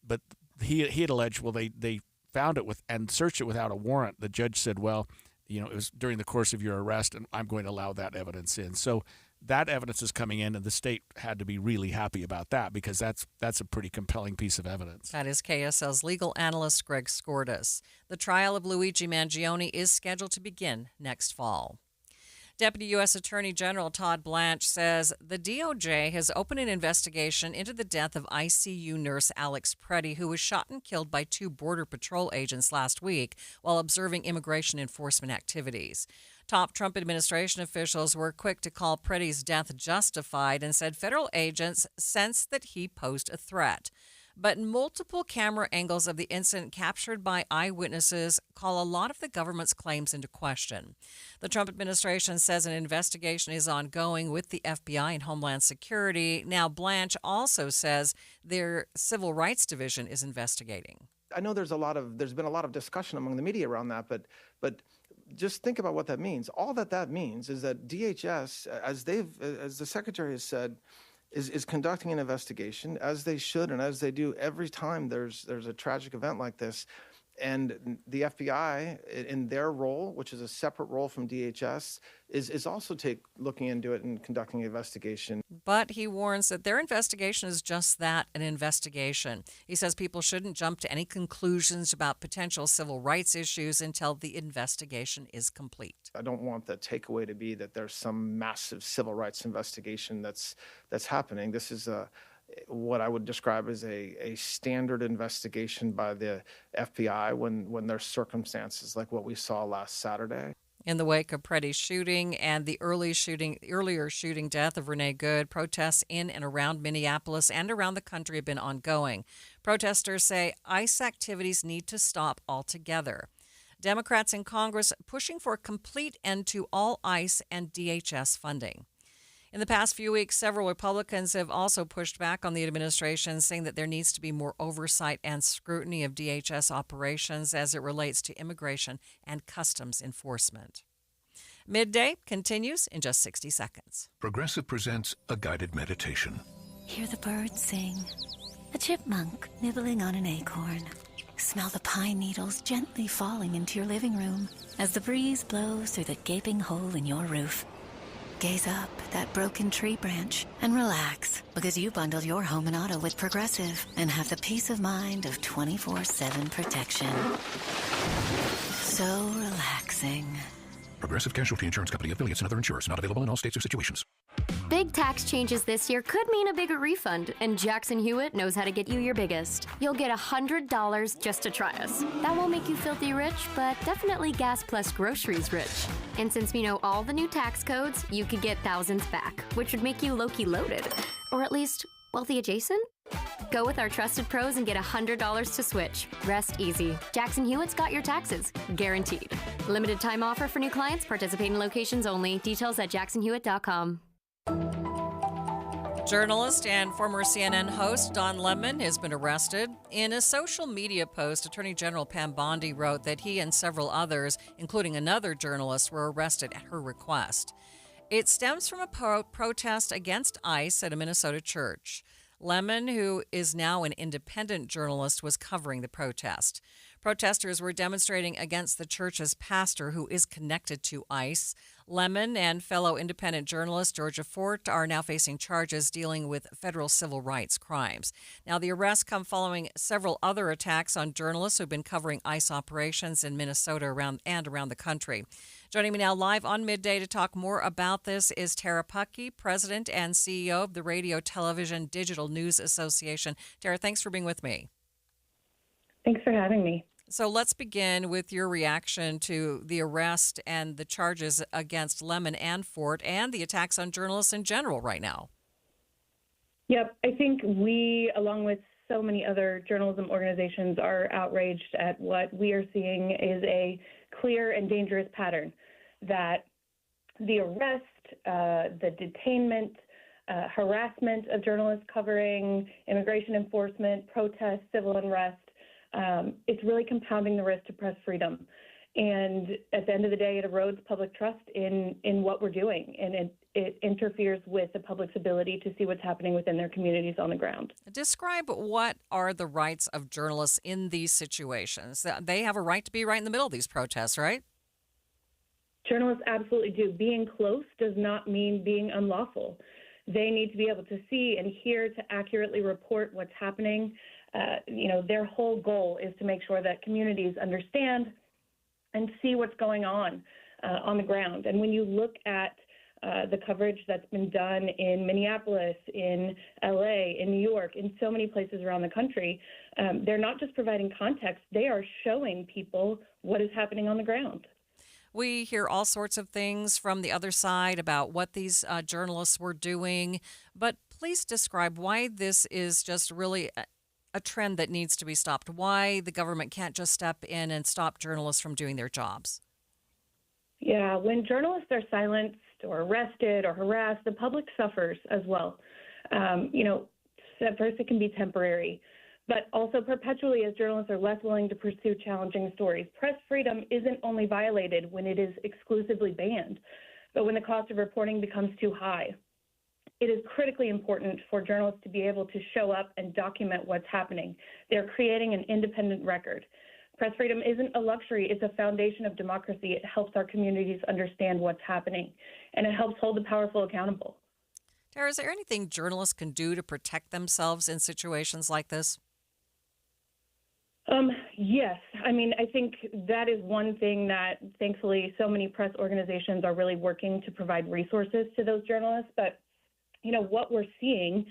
But he had alleged, well, they found it and searched it without a warrant. The judge said, well, it was during the course of your arrest, and I'm going to allow that evidence in. So that evidence is coming in, and the state had to be really happy about that because that's a pretty compelling piece of evidence.
That is KSL's legal analyst, Greg Skordas. The trial of Luigi Mangione is scheduled to begin next fall. Deputy U.S. Attorney General Todd Blanche says the DOJ has opened an investigation into the death of ICU nurse Alex Preddy, who was shot and killed by 2 Border Patrol agents last week while observing immigration enforcement activities. Top Trump administration officials were quick to call Preddy's death justified and said federal agents sensed that he posed a threat. But multiple camera angles of the incident captured by eyewitnesses call a lot of the government's claims into question. The Trump administration says an investigation is ongoing with the FBI and Homeland Security. Now, Blanche also says their Civil Rights Division is investigating.
I know there's been a lot of discussion among the media around that, but just think about what that means. All that means is that DHS, as the Secretary has said, is conducting an investigation, as they should and as they do every time there's a tragic event like this. And the FBI, in their role, which is a separate role from DHS, is also looking into it and conducting an investigation.
But he warns that their investigation is just that, an investigation. He says people shouldn't jump to any conclusions about potential civil rights issues until the investigation is complete.
I don't want the takeaway to be that there's some massive civil rights investigation that's happening. This is what I would describe as a standard investigation by the FBI when there's circumstances like what we saw last Saturday.
In the wake of Preddy's shooting and the earlier shooting death of Renee Good, protests in and around Minneapolis and around the country have been ongoing. Protesters say ICE activities need to stop altogether. Democrats in Congress pushing for a complete end to all ICE and DHS funding. In the past few weeks, several Republicans have also pushed back on the administration, saying that there needs to be more oversight and scrutiny of DHS operations as it relates to immigration and customs enforcement. Midday continues in just 60 seconds.
Progressive presents a guided meditation.
Hear the birds sing, a chipmunk nibbling on an acorn. Smell the pine needles gently falling into your living room as the breeze blows through the gaping hole in your roof. Gaze up at that broken tree branch and relax, because you bundled your home and auto with Progressive and have the peace of mind of 24/7 protection. So relaxing.
Progressive Casualty Insurance Company, affiliates, and other insurers. Not available in all states or situations.
Big tax changes this year could mean a bigger refund, and Jackson Hewitt knows how to get you your biggest. You'll get $100 just to try us. That won't make you filthy rich, but definitely gas plus groceries rich. And since we know all the new tax codes, you could get thousands back, which would make you low-key loaded. Or at least wealthy adjacent? Go with our trusted pros and get $100 to switch. Rest easy. Jackson Hewitt's got your taxes. Guaranteed. Limited time offer for new clients. Participating locations only. Details at jacksonhewitt.com.
Journalist and former CNN host Don Lemon has been arrested. In a social media post, Attorney General Pam Bondi wrote that he and several others, including another journalist, were arrested at her request. It stems from a protest against ICE at a Minnesota church. Lemon, who is now an independent journalist, was covering the protest. Protesters were demonstrating against the church's pastor, who is connected to ICE. Lemon and fellow independent journalist Georgia Fort are now facing charges dealing with federal civil rights crimes. Now, the arrests come following several other attacks on journalists who've been covering ICE operations in Minnesota around the country. Joining me now live on Midday to talk more about this is Tara Puckey, President and CEO of the Radio Television Digital News Association. Tara, thanks for being with me.
Thanks for having me.
So let's begin with your reaction to the arrest and the charges against Lemon and Fort and the attacks on journalists in general right now.
Yep. I think we, along with so many other journalism organizations, are outraged at what we are seeing is a clear and dangerous pattern that the arrest, the detainment, harassment of journalists covering immigration enforcement, protests, civil unrest, it's really compounding the risk to press freedom. And at the end of the day, it erodes public trust in what we're doing, and it interferes with the public's ability to see what's happening within their communities on the ground.
Describe what are the rights of journalists in these situations. They have a right to be right in the middle of these protests, right?
Journalists absolutely do. Being close does not mean being unlawful. They need to be able to see and hear to accurately report what's happening. Their whole goal is to make sure that communities understand and see what's going on the ground. And when you look at the coverage that's been done in Minneapolis, in LA, in New York, in so many places around the country, they're not just providing context, they are showing people what is happening on the ground.
We hear all sorts of things from the other side about what these journalists were doing, but please describe why this is just really a trend that needs to be stopped, why the government can't just step in and stop journalists from doing their jobs.
Yeah, when journalists are silenced or arrested or harassed, the public suffers as well. At first it can be temporary, but also perpetually as journalists are less willing to pursue challenging stories. Press freedom isn't only violated when it is exclusively banned, but when the cost of reporting becomes too high. It is critically important for journalists to be able to show up and document what's happening. They're creating an independent record. Press freedom isn't a luxury, it's a foundation of democracy. It helps our communities understand what's happening, and it helps hold the powerful accountable.
Tara, is there anything journalists can do to protect themselves in situations like this?
Yes. I think that is one thing that thankfully so many press organizations are really working to provide resources to those journalists. But what we're seeing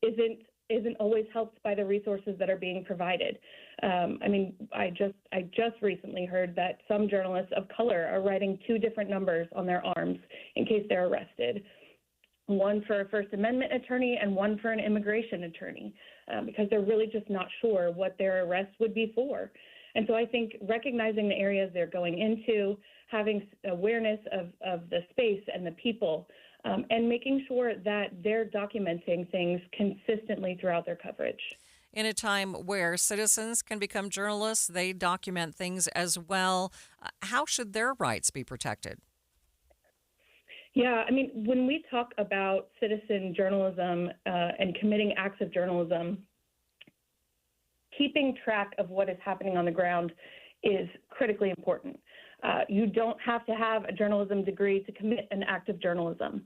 isn't always helped by the resources that are being provided. I just recently heard that some journalists of color are writing 2 different numbers on their arms in case they're arrested. One for a First Amendment attorney and one for an immigration attorney, because they're really just not sure what their arrest would be for. And so I think recognizing the areas they're going into, having awareness of the space and the people, and making sure that they're documenting things consistently throughout their coverage.
In a time where citizens can become journalists, they document things as well. How should their rights be protected?
Yeah, when we talk about citizen journalism and committing acts of journalism, keeping track of what is happening on the ground is critically important. You don't have to have a journalism degree to commit an act of journalism.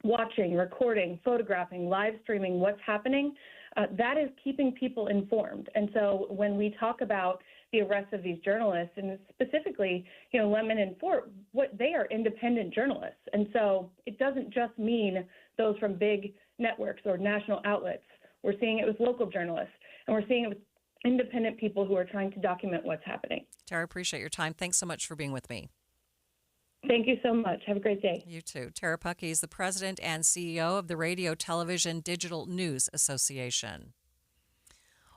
Watching, recording, photographing, live streaming what's happening, that is keeping people informed. And so when we talk about the arrest of these journalists, and specifically, Lemon and Fort, what they are independent journalists. And so it doesn't just mean those from big networks or national outlets. We're seeing it with local journalists, and we're seeing it with independent people who are trying to document what's happening.
Tara, appreciate your time. Thanks so much for being with me.
Thank you so much. Have a great day.
You too. Tara Puckey is the president and CEO of the Radio Television Digital News Association.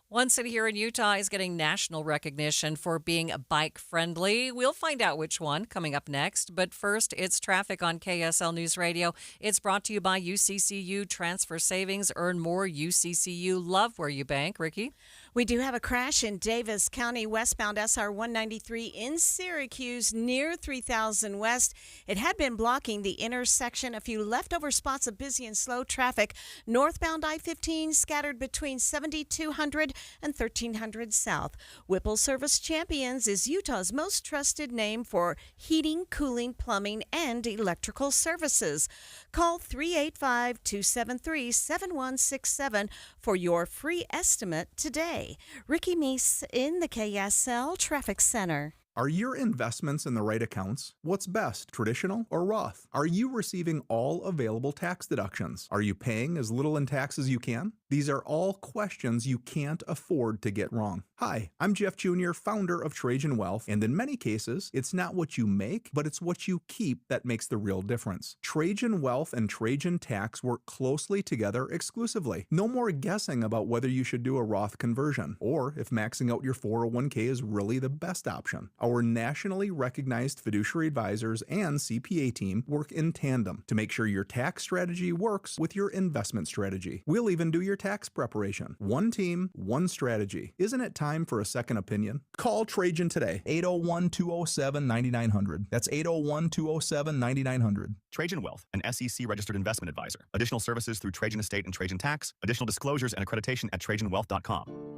One city here in Utah is getting national recognition for being bike friendly. We'll find out which one coming up next. But first, it's traffic on KSL News Radio. It's brought to you by UCCU Transfer Savings. Earn more. UCCU. Love where you bank. Ricky?
We do have a crash in Davis County, westbound SR 193 in Syracuse near 3000 West. It had been blocking the intersection. A few leftover spots of busy and slow traffic. Northbound I-15 scattered between 7200 and 1300 South. Whipple Service Champions is Utah's most trusted name for heating, cooling, plumbing, and electrical services. Call 385-273-7167 for your free estimate today. Ricky Meese in the KSL Traffic Center.
Are your investments in the right accounts? What's best, traditional or Roth? Are you receiving all available tax deductions? Are you paying as little in tax as you can? These are all questions you can't afford to get wrong. Hi, I'm Jeff Jr., founder of Trajan Wealth, and in many cases, it's not what you make, but it's what you keep that makes the real difference. Trajan Wealth and Trajan Tax work closely together exclusively. No more guessing about whether you should do a Roth conversion, or if maxing out your 401k is really the best option. Our nationally recognized fiduciary advisors and CPA team work in tandem to make sure your tax strategy works with your investment strategy. We'll even do your tax preparation. One team, one strategy. Isn't it time for a second opinion? Call Trajan today, 801-207-9900. That's 801-207-9900.
Trajan Wealth, an SEC-registered investment advisor. Additional services through Trajan Estate and Trajan Tax. Additional disclosures and accreditation at TrajanWealth.com.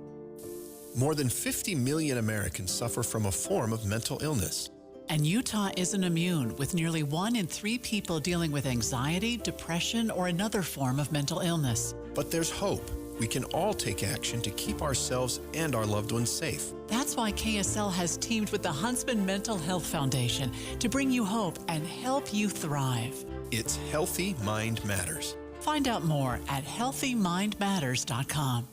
More than 50 million Americans suffer from a form of mental illness.
And Utah isn't immune, with nearly 1 in 3 people dealing with anxiety, depression, or another form of mental illness.
But there's hope. We can all take action to keep ourselves and our loved ones safe.
That's why KSL has teamed with the Huntsman Mental Health Foundation to bring you hope and help you thrive.
It's Healthy Mind Matters.
Find out more at healthymindmatters.com.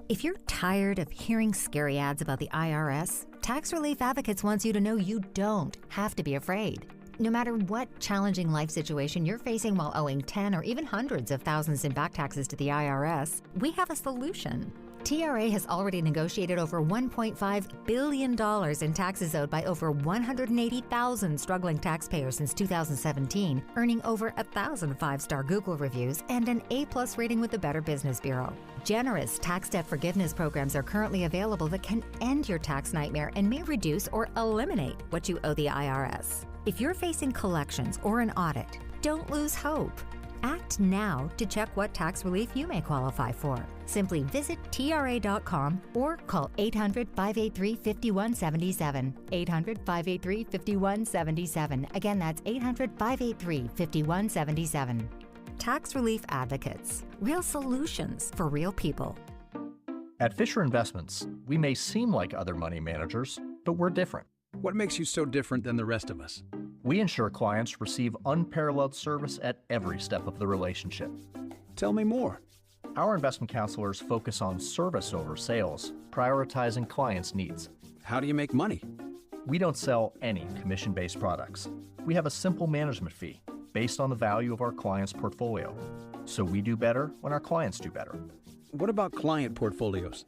If you're tired of hearing scary ads about the IRS, Tax Relief Advocates wants you to know you don't have to be afraid. No matter what challenging life situation you're facing while owing 10 or even hundreds of thousands in back taxes to the IRS, we have a solution. TRA has already negotiated over $1.5 billion in taxes owed by over 180,000 struggling taxpayers since 2017, earning over 1,000 5-star Google reviews and an A+ rating with the Better Business Bureau. Generous tax debt forgiveness programs are currently available that can end your tax nightmare and may reduce or eliminate what you owe the IRS. If you're facing collections or an audit, don't lose hope. Act now to check what tax relief you may qualify for. Simply visit TRA.com or call 800-583-5177. 800-583-5177. Again, that's 800-583-5177. Tax Relief Advocates. Real solutions for real people.
At Fisher Investments, we may seem like other money managers, but we're different.
What makes you so different than the rest of us?
We ensure clients receive unparalleled service at every step of the relationship.
Tell me more.
Our investment counselors focus on service over sales, prioritizing clients' needs.
How do you make money?
We don't sell any commission-based products. We have a simple management fee based on the value of our client's portfolio. So we do better when our clients do better.
What about client portfolios?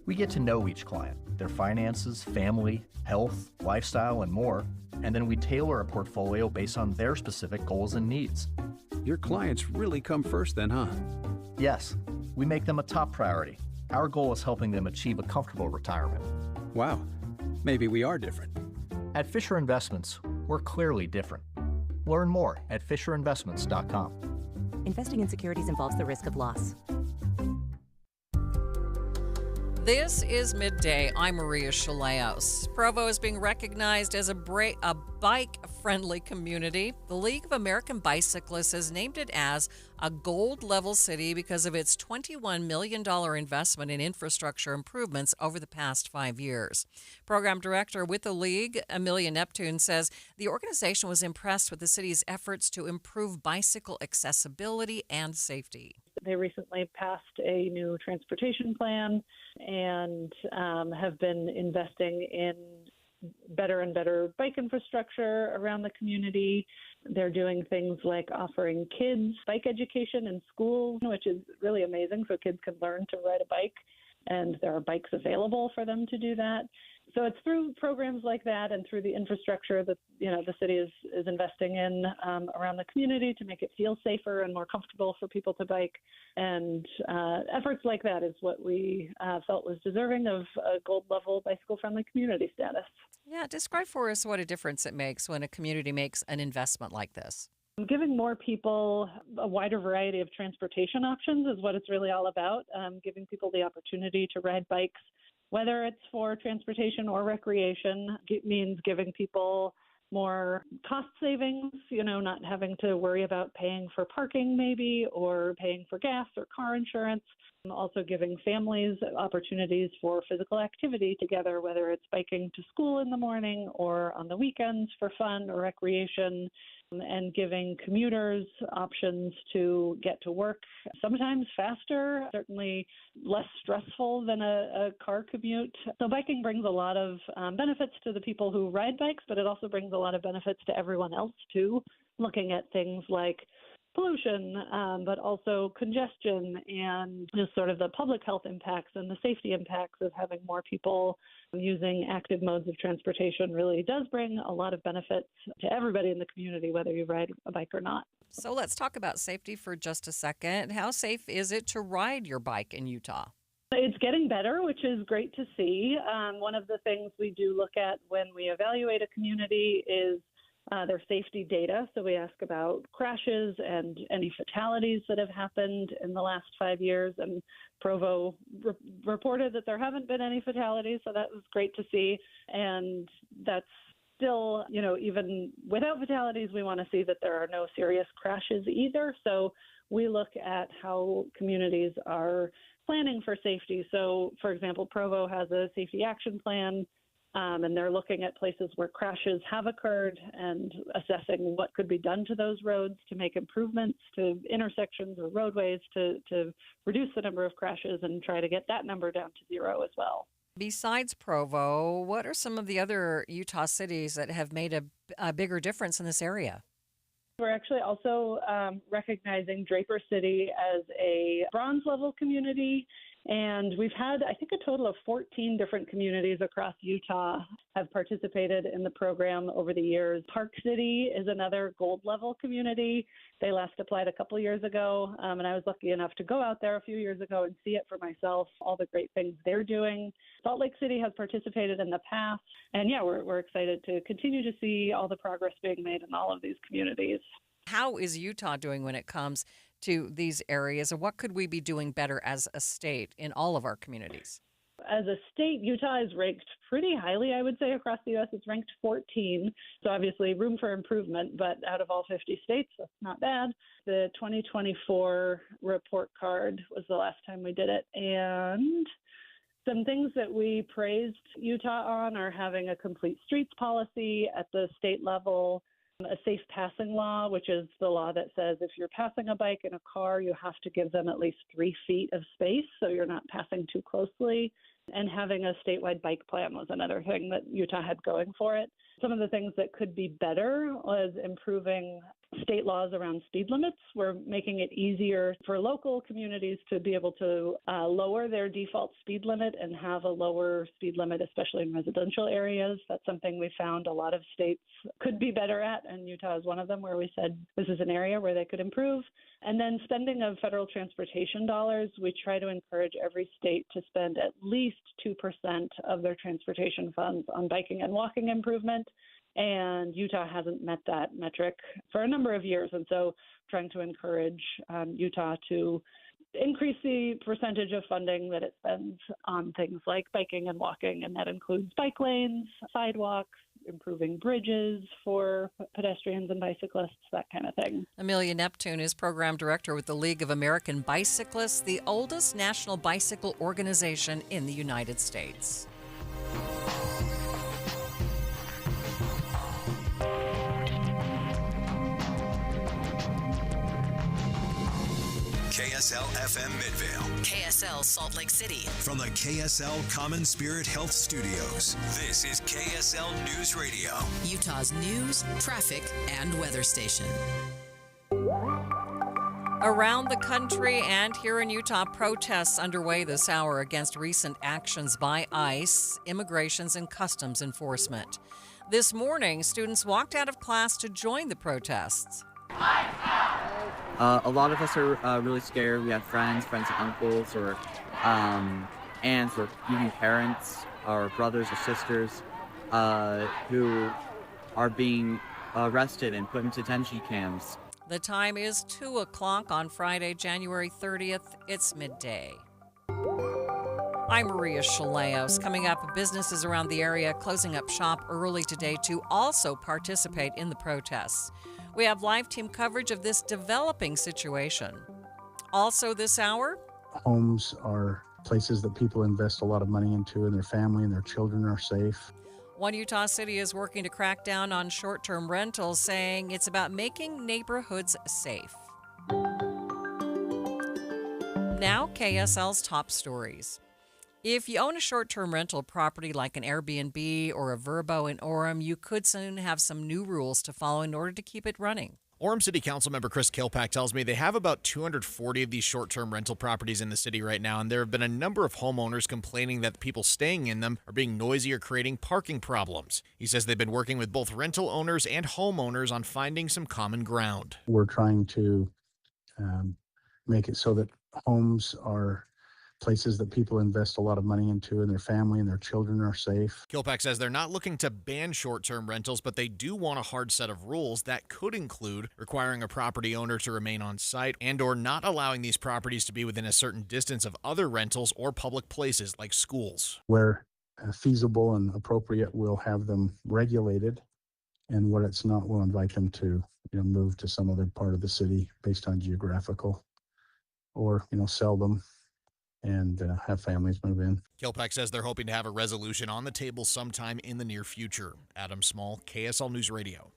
We get to know each client, their finances, family, health, lifestyle, and more, and then we tailor a portfolio based on their specific goals and needs.
Your clients really come first then, huh?
Yes, we make them a top priority. Our goal is helping them achieve a comfortable retirement.
Wow, maybe we are different.
At Fisher Investments, we're clearly different. Learn more at FisherInvestments.com.
Investing in securities involves the risk of loss.
This is Midday. I'm Maria Shilaos. Provo is being recognized as a bike bike-friendly community. The League of American Bicyclists has named it as a gold-level city because of its $21 million investment in infrastructure improvements over the past 5 years. Program director with the League, Amelia Neptune, says the organization was impressed with the city's efforts to improve bicycle accessibility and safety.
They recently passed a new transportation plan and have been investing in better and better bike infrastructure around the community. They're doing things like offering kids bike education in schools, which is really amazing, so kids can learn to ride a bike, and there are bikes available for them to do that. So it's through programs like that and through the infrastructure that the city is investing in around the community to make it feel safer and more comfortable for people to bike. And efforts like that is what we felt was deserving of a gold-level bicycle-friendly community status.
Yeah, describe for us what a difference it makes when a community makes an investment like this.
Giving more people a wider variety of transportation options is what it's really all about. Giving people the opportunity to ride bikes, whether it's for transportation or recreation. It means giving people more cost savings, not having to worry about paying for parking maybe, or paying for gas or car insurance. Also giving families opportunities for physical activity together, whether it's biking to school in the morning or on the weekends for fun or recreation, and giving commuters options to get to work sometimes faster, certainly less stressful than a car commute. So biking brings a lot of benefits to the people who ride bikes, but it also brings a lot of benefits to everyone else too, looking at things like pollution, but also congestion and just sort of the public health impacts and the safety impacts of having more people using active modes of transportation really does bring a lot of benefits to everybody in the community, whether you ride a bike or not.
So let's talk about safety for just a second. How safe is it to ride your bike in Utah?
It's getting better, which is great to see. One of the things we do look at when we evaluate a community is their safety data. So we ask about crashes and any fatalities that have happened in the last 5 years. And Provo reported that there haven't been any fatalities, so that was great to see. And that's still, even without fatalities, we want to see that there are no serious crashes either. So we look at how communities are planning for safety. So, for example, Provo has a safety action plan. And they're looking at places where crashes have occurred and assessing what could be done to those roads to make improvements to intersections or roadways to reduce the number of crashes and try to get that number down to zero as well.
Besides Provo, what are some of the other Utah cities that have made a bigger difference in this area?
We're actually also recognizing Draper City as a bronze level community. And we've had, I think, a total of 14 different communities across Utah have participated in the program over the years. Park City is another gold level community. They last applied a couple years ago, and I was lucky enough to go out there a few years ago and see it for myself, all the great things they're doing. Salt Lake City has participated in the past, and we're excited to continue to see all the progress being made in all of these communities.
How is Utah doing when it comes to these areas, and what could we be doing better as a state in all of our communities?
As a state, Utah is ranked pretty highly, I would say, across the U.S. It's ranked 14, so obviously room for improvement, but out of all 50 states, that's not bad. The 2024 report card was the last time we did it, and some things that we praised Utah on are having a complete streets policy at the state level, a safe passing law, which is the law that says if you're passing a bike in a car, you have to give them at least 3 feet of space so you're not passing too closely. And having a statewide bike plan was another thing that Utah had going for it. Some of the things that could be better was improving state laws around speed limits. We're making it easier for local communities to be able to lower their default speed limit and have a lower speed limit, especially in residential areas. That's something we found a lot of states could be better at, and Utah is one of them where we said this is an area where they could improve. And then spending of federal transportation dollars, we try to encourage every state to spend at least 2% of their transportation funds on biking and walking improvement. And Utah hasn't met that metric for a number of years. And so trying to encourage Utah to increase the percentage of funding that it spends on things like biking and walking. And that includes bike lanes, sidewalks, improving bridges for pedestrians and bicyclists, that kind of thing.
Amelia Neptune is program director with the League of American Bicyclists, the oldest national bicycle organization in the United States.
KSL FM Midvale.
KSL Salt Lake City.
From the KSL Common Spirit Health Studios, this is KSL News Radio.
Utah's news, traffic, and weather station.
Around the country and here in Utah, protests underway this hour against recent actions by ICE, Immigrations and Customs Enforcement. This morning, students walked out of class to join the protests.
A lot of us are really scared. We have friends and uncles, or aunts, or even parents, or brothers or sisters who are being arrested and put into detention camps.
The time is 2 o'clock on Friday, January 30th. It's midday. I'm Maria Shilaos. Coming up, businesses around the area closing up shop early today to also participate in the protests. We have live team coverage of this developing situation. Also this hour,
homes are places that people invest a lot of money into, and their family and their children are safe.
One Utah city is working to crack down on short-term rentals, saying it's about making neighborhoods safe. Now, KSL's top stories. If you own a short-term rental property like an Airbnb or a Vrbo in Orem, you could soon have some new rules to follow in order to keep it running.
Orem City Council member Chris Kilpack tells me they have about 240 of these short-term rental properties in the city right now, and there have been a number of homeowners complaining that the people staying in them are being noisy or creating parking problems. He says they've been working with both rental owners and homeowners on finding some common ground.
We're trying to make it so that homes are places that people invest a lot of money into, and their family and their children are safe.
Kilpack says they're not looking to ban short-term rentals, but they do want a hard set of rules that could include requiring a property owner to remain on site and or not allowing these properties to be within a certain distance of other rentals or public places like schools.
Where feasible and appropriate, we'll have them regulated, and where it's not, we'll invite them to move to some other part of the city based on geographical, or sell them and have families move in.
Kilpack says they're hoping to have a resolution on the table sometime in the near future. Adam Small, KSL News Radio.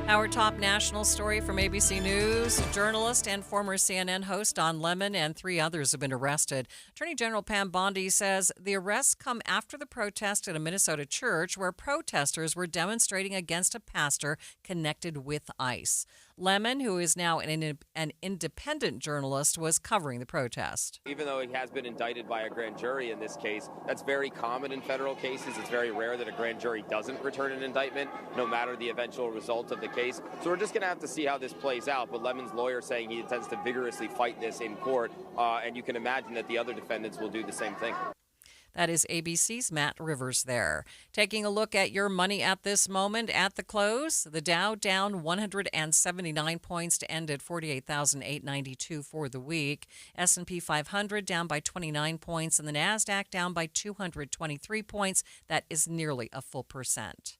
Our top national story from ABC News. Journalist and former CNN host Don Lemon and 3 others have been arrested. Attorney General Pam Bondi says the arrests come after the protest at a Minnesota church where protesters were demonstrating against a pastor connected with ICE. Lemon, who is now an independent journalist, was covering the protest.
Even though he has been indicted by a grand jury in this case, that's very common in federal cases. It's very rare that a grand jury doesn't return an indictment, no matter the eventual result of the case. So we're just going to have to see how this plays out. But Lemon's lawyer saying he intends to vigorously fight this in court, and you can imagine that the other defendants will do the same thing.
That is ABC's Matt Rivers there. Taking a look at your money at this moment at the close, the Dow down 179 points to end at 48,892 for the week. S&P 500 down by 29 points, and the NASDAQ down by 223 points. That is nearly a full percent.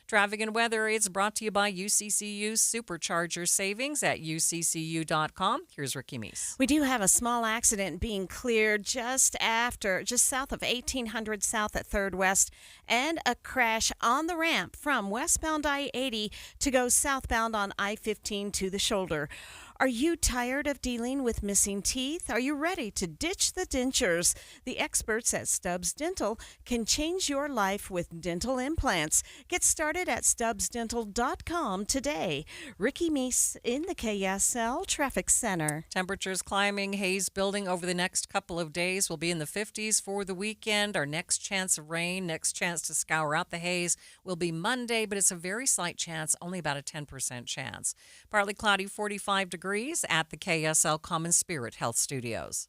Traffic and weather is brought to you by UCCU Supercharger Savings at uccu.com. Here's Ricky Meese.
We do have a small accident being cleared just south of 1800 South at 3rd West, and a crash on the ramp from westbound I-80 to go southbound on I-15 to the shoulder. Are you tired of dealing with missing teeth? Are you ready to ditch the dentures? The experts at Stubbs Dental can change your life with dental implants. Get started at stubbsdental.com today. Ricky Meese in the KSL Traffic Center.
Temperatures climbing, haze building over the next couple of days. Will be in the 50s for the weekend. Our next chance of rain, next chance to scour out the haze will be Monday, but it's a very slight chance, only about a 10% chance. Partly cloudy, 45 degrees. degrees at the KSL Common Spirit Health Studios.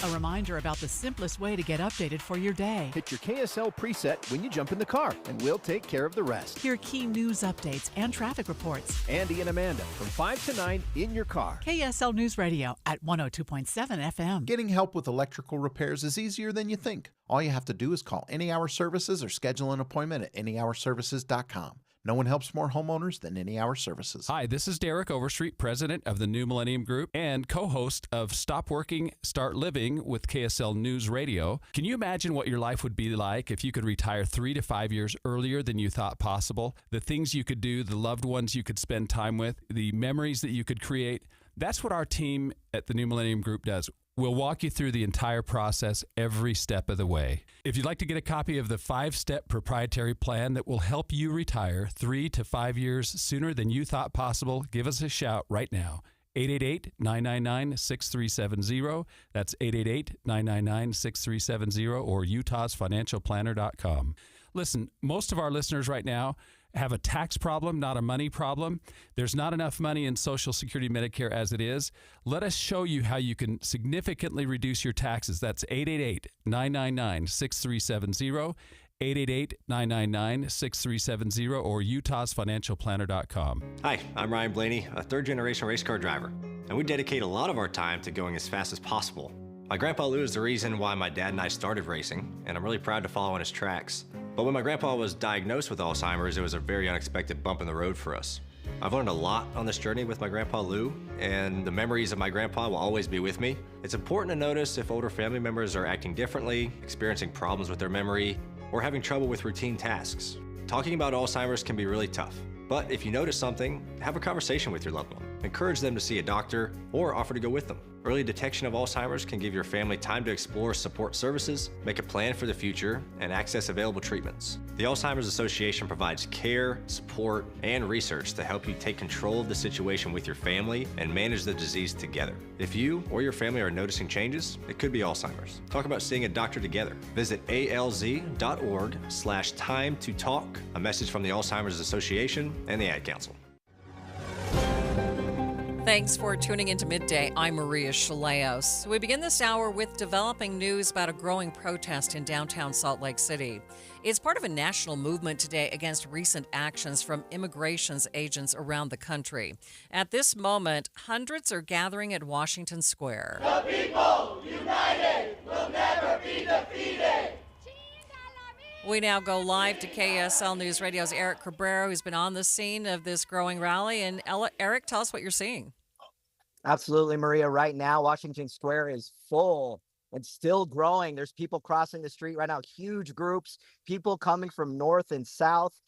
A reminder about the simplest way to get updated for your day.
Hit your KSL preset when you jump in the car, and we'll take care of the rest.
Hear key news updates and traffic reports.
Andy and Amanda from 5 to 9 in your car.
KSL News Radio at 102.7 FM.
Getting help with electrical repairs is easier than you think. All you have to do is call Any Hour Services or schedule an appointment at anyhourservices.com. No one helps more homeowners than Any Hour Services.
Hi, this is Derek Overstreet, president of the New Millennium Group and co-host of Stop Working, Start Living with KSL News Radio. Can you imagine what your life would be like if you could retire 3 to 5 years earlier than you thought possible? The things you could do, the loved ones you could spend time with, the memories that you could create. That's what our team at the New Millennium Group does. We'll walk you through the entire process every step of the way. If you'd like to get a copy of the 5-step proprietary plan that will help you retire 3 to 5 years sooner than you thought possible, give us a shout right now. 888-999-6370. That's 888-999-6370 or utahsfinancialplanner.com. Listen, most of our listeners right now have a tax problem, not a money problem. There's not enough money in Social Security Medicare as it is. Let us show you how you can significantly reduce your taxes. That's 888-999-6370, 888-999-6370, or utahsfinancialplanner.com.
Hi, I'm Ryan Blaney, a third-generation race car driver, and we dedicate a lot of our time to going as fast as possible. My grandpa Lou is the reason why my dad and I started racing, and I'm really proud to follow in his tracks. But when my grandpa was diagnosed with Alzheimer's, it was a very unexpected bump in the road for us. I've learned a lot on this journey with my grandpa Lou, and the memories of my grandpa will always be with me. It's important to notice if older family members are acting differently, experiencing problems with their memory, or having trouble with routine tasks. Talking about Alzheimer's can be really tough, but if you notice something, have a conversation with your loved one. Encourage them to see a doctor or offer to go with them. Early detection of Alzheimer's can give your family time to explore support services, make a plan for the future, and access available treatments. The Alzheimer's Association provides care, support, and research to help you take control of the situation with your family and manage the disease together. If you or your family are noticing changes, it could be Alzheimer's. Talk about seeing a doctor together. Visit alz.org/time to talk. A message from the Alzheimer's Association and the Ad Council.
Thanks for tuning into Midday. I'm Maria Shilaos. We begin this hour with developing news about a growing protest in downtown Salt Lake City. It's part of a national movement today against recent actions from immigration's agents around the country. At this moment, hundreds are gathering at Washington Square.
The people united will never be defeated.
We now go live to KSL News Radio's Eric Cabrera, who's been on the scene of this growing rally. And Eric, tell us what you're seeing.
Absolutely, Maria. Right now, Washington Square is full and still growing. There's people crossing the street right now, huge groups, people coming from north and south,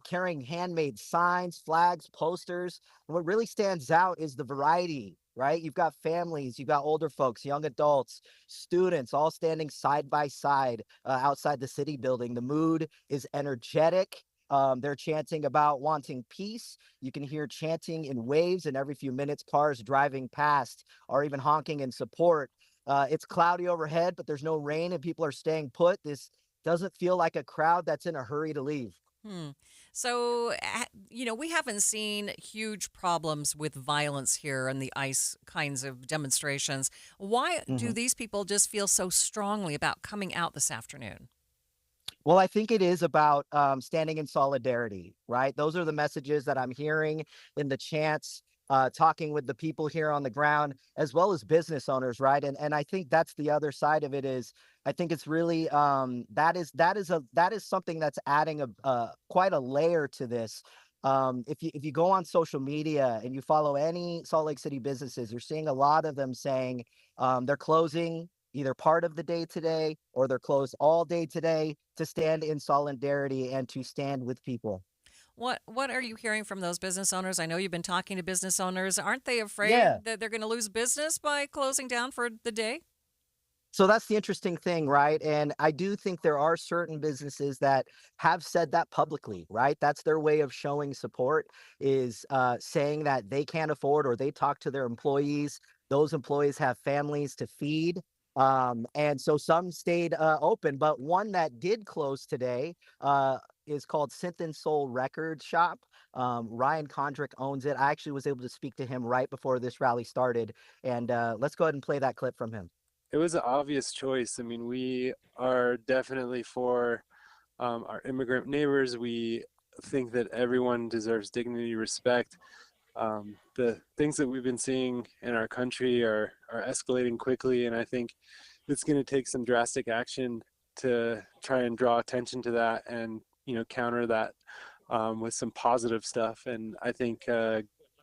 carrying handmade signs, flags, posters. And what really stands out is the variety, right? You've got families, you've got older folks, young adults, students, all standing side by side outside the city building. The mood is energetic. They're chanting about wanting peace. You can hear chanting in waves, and every few minutes, cars driving past are even honking in support. It's cloudy overhead, but there's no rain, and people are staying put. This doesn't feel like a crowd that's in a hurry to leave.
So, we haven't seen huge problems with violence here and the ICE kinds of demonstrations. Why do these people just feel so strongly about coming out this afternoon?
Well, I think it is about standing in solidarity, right? Those are the messages that I'm hearing in the chants, talking with the people here on the ground, as well as business owners, right? And I think that's the other side of it is, I think it's really that is something that's adding a quite a layer to this. If you go on social media and you follow any Salt Lake City businesses, you're seeing a lot of them saying they're closing either part of the day today or they're closed all day today to stand in solidarity and to stand with people.
What are you hearing from those business owners? I know you've been talking to business owners. Aren't they afraid that they're going to lose business by closing down for the day?
So that's the interesting thing, right? And I do think there are certain businesses that have said that publicly, right? That's their way of showing support, is saying that they can't afford, or they talk to their employees. Those employees have families to feed. And so some stayed open, but one that did close today is called Synth and Soul Record Shop. Ryan Condrick owns it. I actually was able to speak to him right before this rally started, and let's go ahead and play that clip from him.
It was an obvious choice. I mean, we are definitely for our immigrant neighbors. We think that everyone deserves dignity, respect. The things that we've been seeing in our country are escalating quickly, and I think it's going to take some drastic action to try and draw attention to that and, counter that with some positive stuff. And I think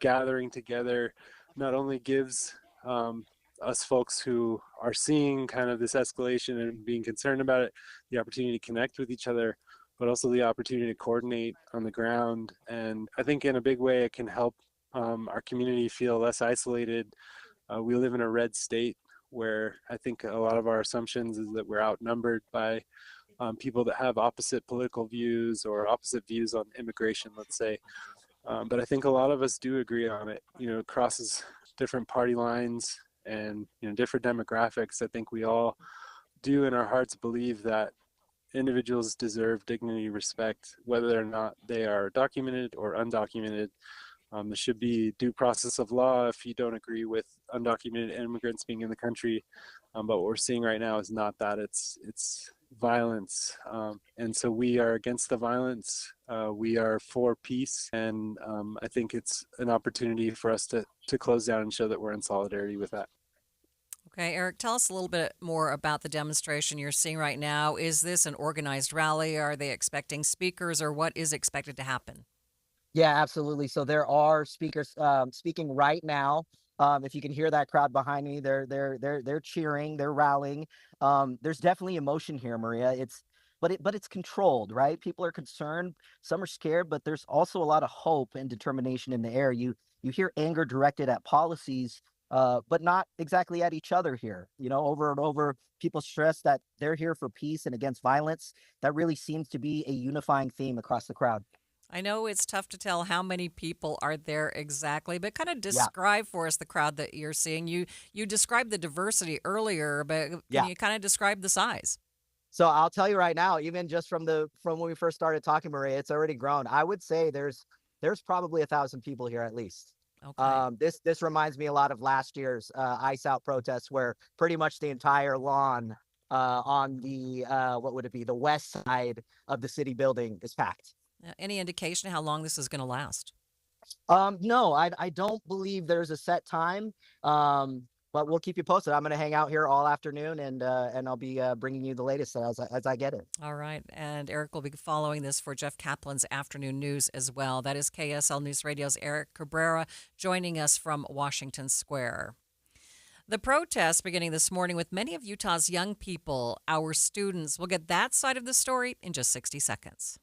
gathering together not only gives us folks who are seeing kind of this escalation and being concerned about it the opportunity to connect with each other, but also the opportunity to coordinate on the ground. And I think in a big way it can help our community feel less isolated. We live in a red state where I think a lot of our assumptions is that we're outnumbered by people that have opposite political views or opposite views on immigration, let's say. But I think a lot of us do agree on it. It crosses different party lines and different demographics. I think we all do in our hearts believe that individuals deserve dignity, respect, whether or not they are documented or undocumented. There should be due process of law if you don't agree with undocumented immigrants being in the country. But what we're seeing right now is not that. It's violence. And so we are against the violence. We are for peace. And I think it's an opportunity for us to close down and show that we're in solidarity with that.
Okay, Eric, tell us a little bit more about the demonstration you're seeing right now. Is this an organized rally? Are they expecting speakers, or what is expected to happen?
Yeah, absolutely. So there are speakers speaking right now. If you can hear that crowd behind me, they're cheering, they're rallying. There's definitely emotion here, Maria. But it's controlled, right? People are concerned, some are scared, but there's also a lot of hope and determination in the air. You hear anger directed at policies, but not exactly at each other here. Over and over, people stress that they're here for peace and against violence. That really seems to be a unifying theme across the crowd.
I know it's tough to tell how many people are there exactly, but kind of describe for us the crowd that you're seeing. You described the diversity earlier, but can you kind of describe the size?
So I'll tell you right now, even just from when we first started talking, Maria, it's already grown. I would say there's probably 1,000 people here at least.
Okay.
This reminds me a lot of last year's Ice Out protests, where pretty much the entire lawn on the what would it be, the west side of the city building is packed.
Any indication how long this is going to last?
No, I don't believe there's a set time, but we'll keep you posted. I'm going to hang out here all afternoon, and I'll be bringing you the latest as I get it.
All right, and Eric will be following this for Jeff Kaplan's afternoon news as well. That is KSL News Radio's Eric Cabrera joining us from Washington Square. The protests beginning this morning with many of Utah's young people, our students. We'll get that side of the story in just 60 seconds.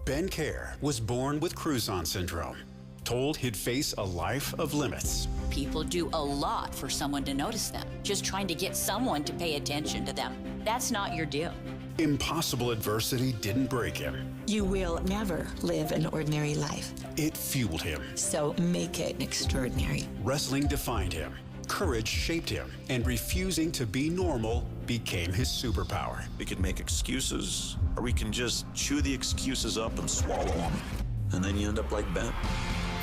Ben Care was born with Cruzon syndrome, told he'd face a life of limits.
People do a lot for someone to notice them, just trying to get someone to pay attention to them. That's not your deal.
Impossible adversity didn't break him.
You will never live an ordinary life.
It fueled him.
So make it extraordinary.
Wrestling defined him. Courage shaped him, and refusing to be normal became his superpower.
We can make excuses, or we can just chew the excuses up and swallow them. And then you end up like Ben.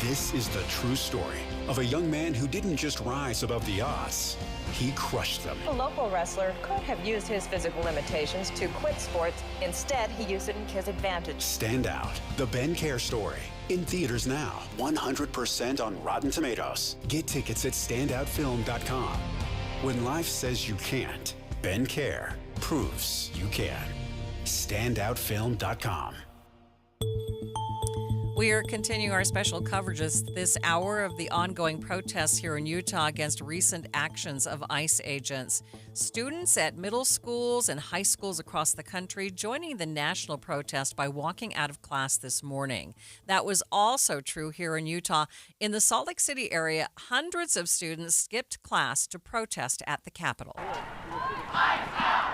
This is the true story of a young man who didn't just rise above the odds, he crushed them.
A local wrestler could have used his physical limitations to quit sports. Instead, he used it in his advantage.
Stand Out, the Ben Care story. In theaters now, 100% on Rotten Tomatoes. Get tickets at standoutfilm.com. When life says you can't, Ben Care proves you can. Standoutfilm.com.
We are continuing our special coverages this hour of the ongoing protests here in Utah against recent actions of ICE agents. Students at middle schools and high schools across the country joining the national protest by walking out of class this morning. That was also true here in Utah. In the Salt Lake City area, hundreds of students skipped class to protest at the Capitol. ICE out!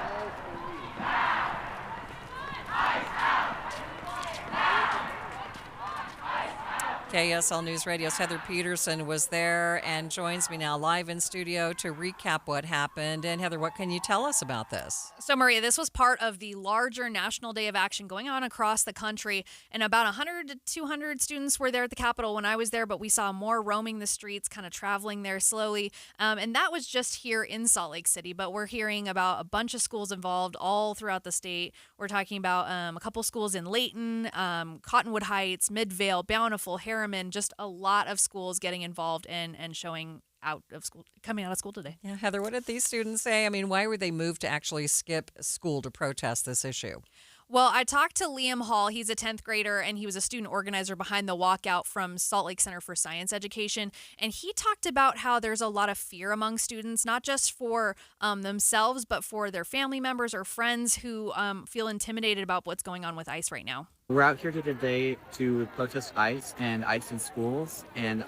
KSL News Radio's Heather Peterson was there and joins me now live in studio to recap what happened. And Heather, what can you tell us about this?
So, Maria, this was part of the larger National Day of Action going on across the country. And about 100 to 200 students were there at the Capitol when I was there, but we saw more roaming the streets, kind of traveling there slowly. And that was just here in Salt Lake City. But we're hearing about a bunch of schools involved all throughout the state. We're talking about a couple schools in Layton, Cottonwood Heights, Midvale, Bountiful, Harriman, just a lot of schools getting involved and showing out of school, coming out of school today.
Yeah, Heather, what did these students say? I mean, why were they moved to actually skip school to protest this issue?
Well, I talked to Liam Hall. He's a 10th grader, and he was a student organizer behind the walkout from Salt Lake Center for Science Education. And he talked about how there's a lot of fear among students, not just for themselves, but for their family members or friends who feel intimidated about what's going on with ICE right now.
We're out here today to protest ICE and ICE in schools and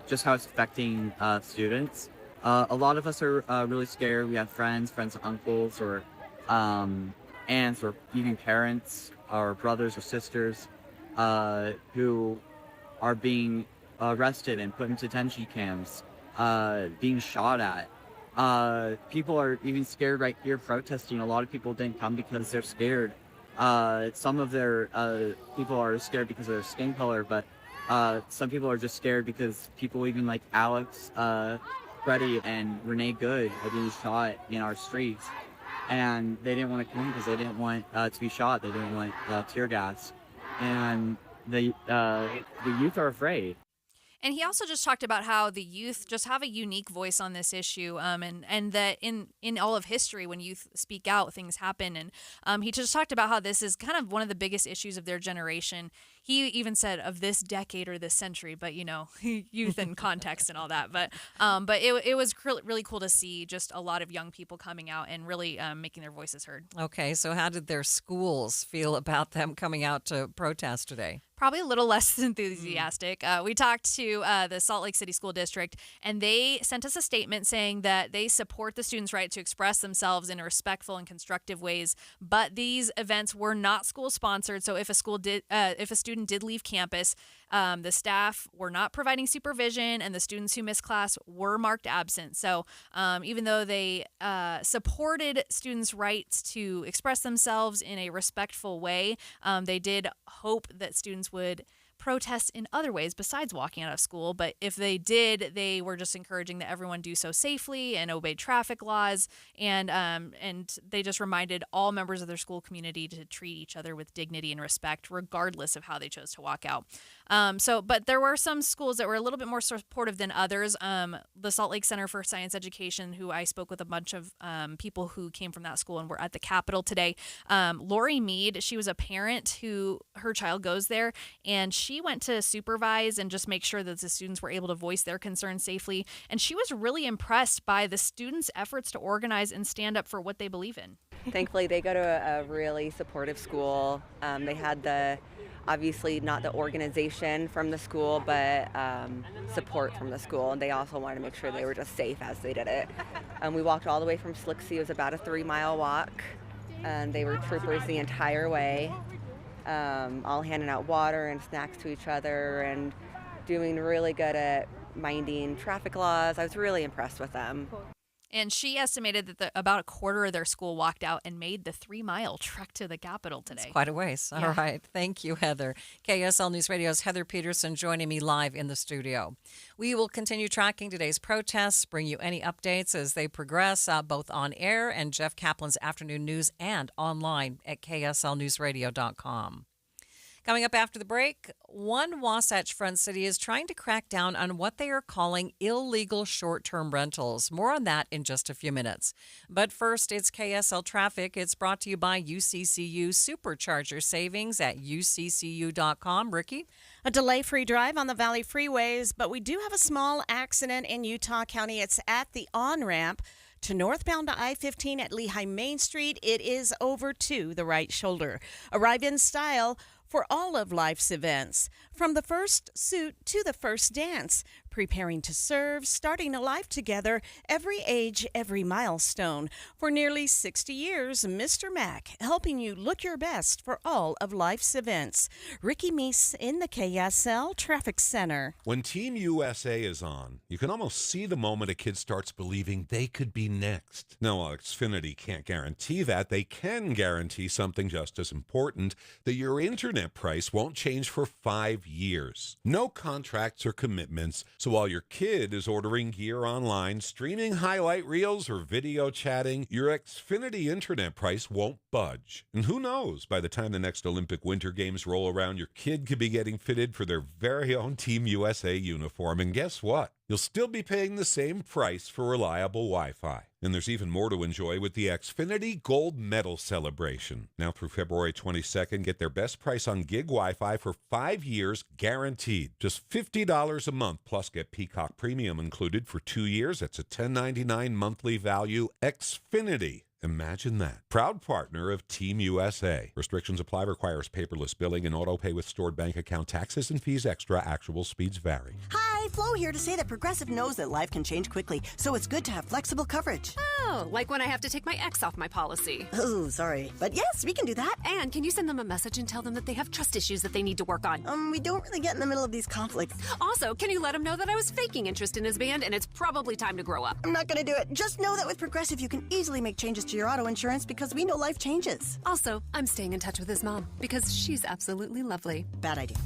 just how it's affecting students. A lot of us are really scared. We have friends and uncles, or aunts, or even parents, or brothers or sisters who are being arrested and put into detention camps, being shot at. People are even scared right here protesting. A lot of people didn't come because they're scared. Some of their people are scared because of their skin color, but some people are just scared because people even like Alex, Freddie, and Renee Good are being shot in our streets. And they didn't want to come because they didn't want to be shot. They didn't want tear gas. And the youth are afraid.
And he also just talked about how the youth just have a unique voice on this issue, and that in all of history, when youth speak out, things happen. And he just talked about how this is kind of one of the biggest issues of their generation. He even said of this decade or this century, but youth and context and all that. But it was really cool to see just a lot of young people coming out and really making their voices heard.
Okay, so how did their schools feel about them coming out to protest today?
Probably a little less enthusiastic. We talked to the Salt Lake City School District, and they sent us a statement saying that they support the students' right to express themselves in respectful and constructive ways. But these events were not school sponsored. So if a student did leave campus, the staff were not providing supervision, and the students who missed class were marked absent. So even though they supported students' rights to express themselves in a respectful way, they did hope that students would protest in other ways besides walking out of school. But if they did, they were just encouraging that everyone do so safely and obey traffic laws. And they just reminded all members of their school community to treat each other with dignity and respect, regardless of how they chose to walk out. But there were some schools that were a little bit more supportive than others. The Salt Lake Center for Science Education, who I spoke with a bunch of people who came from that school and were at the Capitol today. Lori Mead, she was a parent who her child goes there, and she went to supervise and just make sure that the students were able to voice their concerns safely. And she was really impressed by the students' efforts to organize and stand up for what they believe in.
Thankfully, they go to a really supportive school. They had obviously not the organization from the school, but support from the school. And they also wanted to make sure they were just safe as they did it. We walked all the way from Slicksy. It was about a 3-mile walk. They were troopers the entire way, all handing out water and snacks to each other and doing really good at minding traffic laws. I was really impressed with them.
And she estimated that about a quarter of their school walked out and made the 3-mile trek to the Capitol today.
It's quite a ways. All right. Thank you, Heather. KSL News Radio's Heather Peterson joining me live in the studio. We will continue tracking today's protests, bring you any updates as they progress, both on air and Jeff Kaplan's afternoon news and online at kslnewsradio.com. Coming up after the break, one Wasatch Front city is trying to crack down on what they are calling illegal short-term rentals. More on that in just a few minutes. But first, it's KSL Traffic. It's brought to you by UCCU Supercharger Savings at uccu.com. Ricky?
A delay-free drive on the Valley Freeways, but we do have a small accident in Utah County. It's at the on-ramp to northbound I-15 at Lehigh Main Street. It is over to the right shoulder. Arrive in style for all of life's events, from the first suit to the first dance. preparing to serve, starting a life together, every age, every milestone. For nearly 60 years, Mr. Mac, helping you look your best for all of life's events. Ricky Meese in the KSL Traffic Center.
When Team USA is on, you can almost see the moment a kid starts believing they could be next. Now, while Xfinity can't guarantee that, they can guarantee something just as important, that your internet price won't change for 5 years. No contracts or commitments, so while your kid is ordering gear online, streaming highlight reels, or video chatting, your Xfinity internet price won't budge. And who knows, by the time the next Olympic Winter Games roll around, your kid could be getting fitted for their very own Team USA uniform. And guess what? You'll still be paying the same price for reliable Wi-Fi. And there's even more to enjoy with the Xfinity Gold Medal Celebration. Now through February 22nd, get their best price on gig Wi-Fi for 5 years guaranteed. Just $50 a month, plus get Peacock Premium included for 2 years. That's a $10.99 monthly value. Xfinity. Imagine that. Proud partner of Team USA. Restrictions apply. Requires paperless billing and auto pay with stored bank account. Taxes and fees extra. Actual speeds vary.
Hi, Flo here to say that Progressive knows that life can change quickly, so it's good to have flexible coverage.
Oh, like when I have to take my ex off my policy.
Oh, sorry. But yes, we can do that.
And can you send them a message and tell them that they have trust issues that they need to work on?
We don't really get in the middle of these conflicts.
Also, can you let him know that I was faking interest in his band and it's probably time to grow up?
I'm not going to do it. Just know that with Progressive, you can easily make changes to your auto insurance because we know life changes.
Also, I'm staying in touch with his mom because she's absolutely lovely.
Bad idea.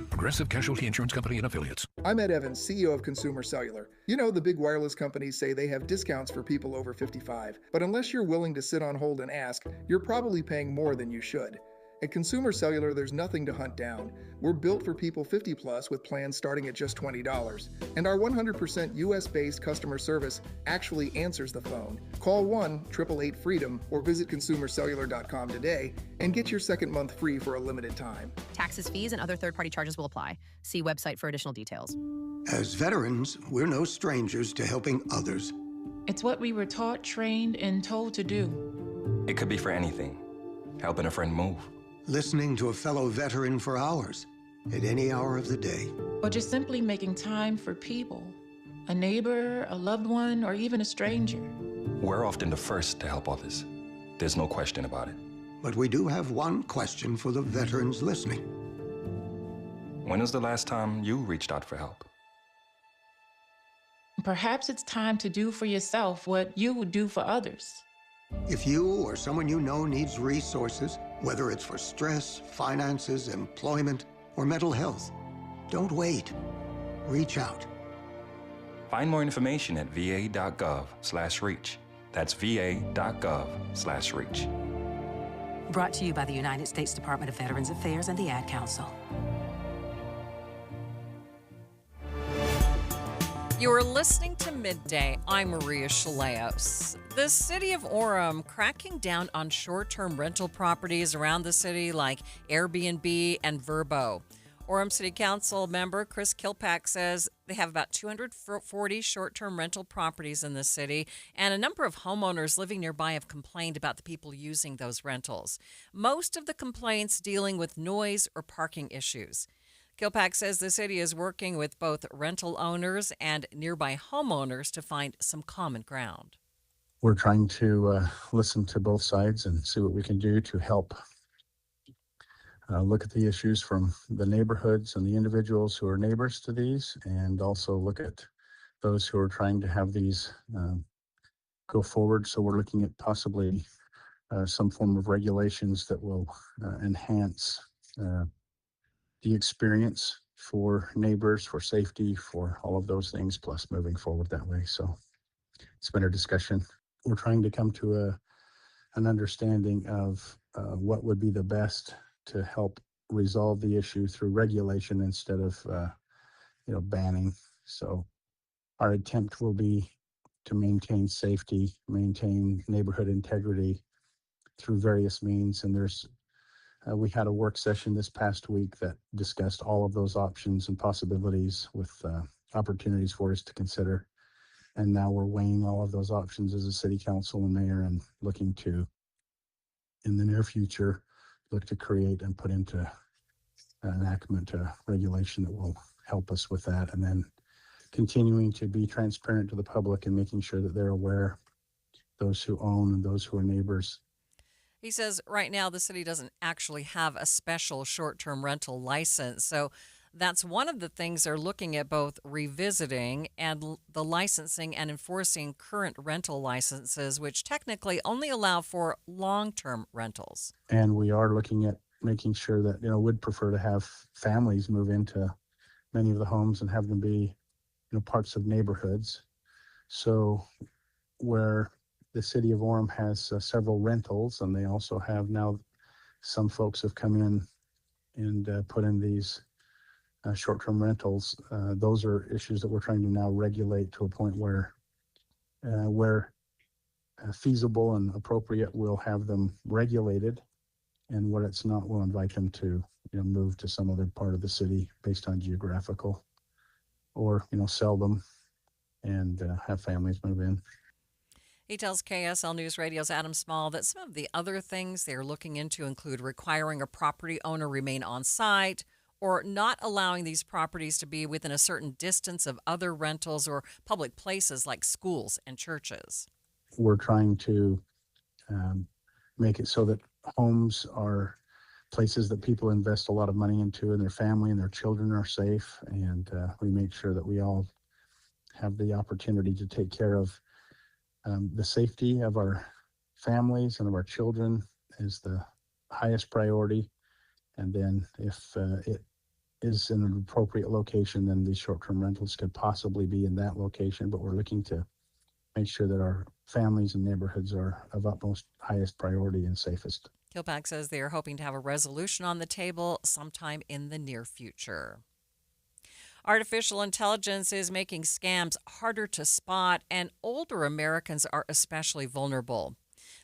Progressive Casualty Insurance Company and Affiliates.
I'm Ed Evans, CEO of Consumer Cellular. You know, the big wireless companies say they have discounts for people over 55. But unless you're willing to sit on hold and ask, you're probably paying more than you should. At Consumer Cellular, there's nothing to hunt down. We're built for people 50 plus with plans starting at just $20. And our 100% US-based customer service actually answers the phone. Call 1-888-FREEDOM or visit consumercellular.com today and get your second month free for a limited time.
Taxes, fees, and other third-party charges will apply. See website for additional details.
As veterans, we're no strangers to helping others.
It's what we were taught, trained, and told to do.
It could be for anything. Helping a friend move.
Listening to a fellow veteran for hours, at any hour of the day.
Or just simply making time for people. A neighbor, a loved one, or even a stranger.
We're often the first to help others. There's no question about it.
But we do have one question for the veterans listening.
When was the last time you reached out for help?
Perhaps it's time to do for yourself what you would do for others.
If you or someone you know needs resources, whether it's for stress, finances, employment, or mental health, don't wait. Reach out.
Find more information at va.gov/reach. That's va.gov/reach.
Brought to you by the United States Department of Veterans Affairs and the Ad Council.
You're listening to Midday. I'm Maria Shilaos. The city of Orem cracking down on short-term rental properties around the city like Airbnb and Vrbo. Orem City Council member Chris Kilpack says they have about 240 short-term rental properties in the city, and a number of homeowners living nearby have complained about the people using those rentals. Most of the complaints dealing with noise or parking issues. Kilpack says the city is working with both rental owners and nearby homeowners to find some common ground.
We're trying to listen to both sides and see what we can do to help look at the issues from the neighborhoods and the individuals who are neighbors to these, and also look at those who are trying to have these go forward. So we're looking at possibly some form of regulations that will enhance the experience for neighbors, for safety, for all of those things, plus moving forward that way. So it's been a discussion. We're trying to come to an understanding of what would be the best to help resolve the issue through regulation instead of, banning. So our attempt will be to maintain safety, maintain neighborhood integrity through various means. And we had a work session this past week that discussed all of those options and possibilities with opportunities for us to consider. And now we're weighing all of those options as a city council and mayor and looking to, in the near future, look to create and put into enactment a regulation that will help us with that. And then continuing to be transparent to the public and making sure that they're aware, those who own and those who are neighbors.
He says right now the city doesn't actually have a special short-term rental license. So that's one of the things they're looking at, both revisiting and the licensing and enforcing current rental licenses, which technically only allow for long-term rentals.
And we are looking at making sure that, would prefer to have families move into many of the homes and have them be, parts of neighborhoods. So where the city of Orem has several rentals, and they also have now some folks have come in and put in these short-term rentals. Those are issues that we're trying to now regulate to a point where feasible and appropriate, we'll have them regulated, and where it's not, we'll invite them to move to some other part of the city based on geographical, or sell them and have families move in.
He tells KSL News Radio's Adam Small that some of the other things they're looking into include requiring a property owner remain on site, or not allowing these properties to be within a certain distance of other rentals or public places like schools and churches.
We're trying to make it so that homes are places that people invest a lot of money into, and their family and their children are safe, and we make sure that we all have the opportunity to take care of the safety of our families and of our children is the highest priority. And then if it is in an appropriate location, then these short-term rentals could possibly be in that location. But we're looking to make sure that our families and neighborhoods are of utmost highest priority and safest.
Kilpack says they are hoping to have a resolution on the table sometime in the near future. Artificial intelligence is making scams harder to spot, and older Americans are especially vulnerable.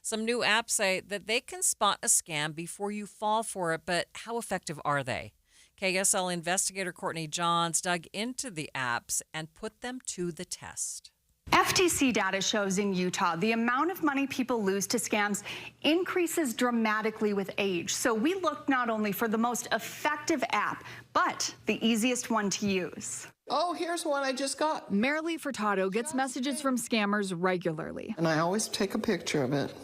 Some new apps say that they can spot a scam before you fall for it, but how effective are they? KSL investigator Courtney Johns dug into the apps and put them to the test.
FTC data shows in Utah the amount of money people lose to scams increases dramatically with age. So we looked not only for the most effective app, but the easiest one to use.
Oh, here's one I just got.
Marilee Furtado gets messages from scammers regularly.
And I always take a picture of it.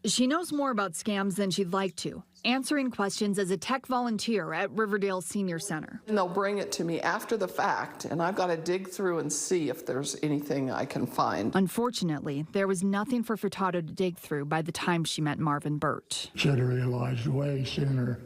She knows more about scams than she'd like to, answering questions as a tech volunteer at Riverdale Senior Center.
And they'll bring it to me after the fact, and I've got to dig through and see if there's anything I can find.
Unfortunately, there was nothing for Furtado to dig through by the time she met Marvin Burt.
Should have realized way sooner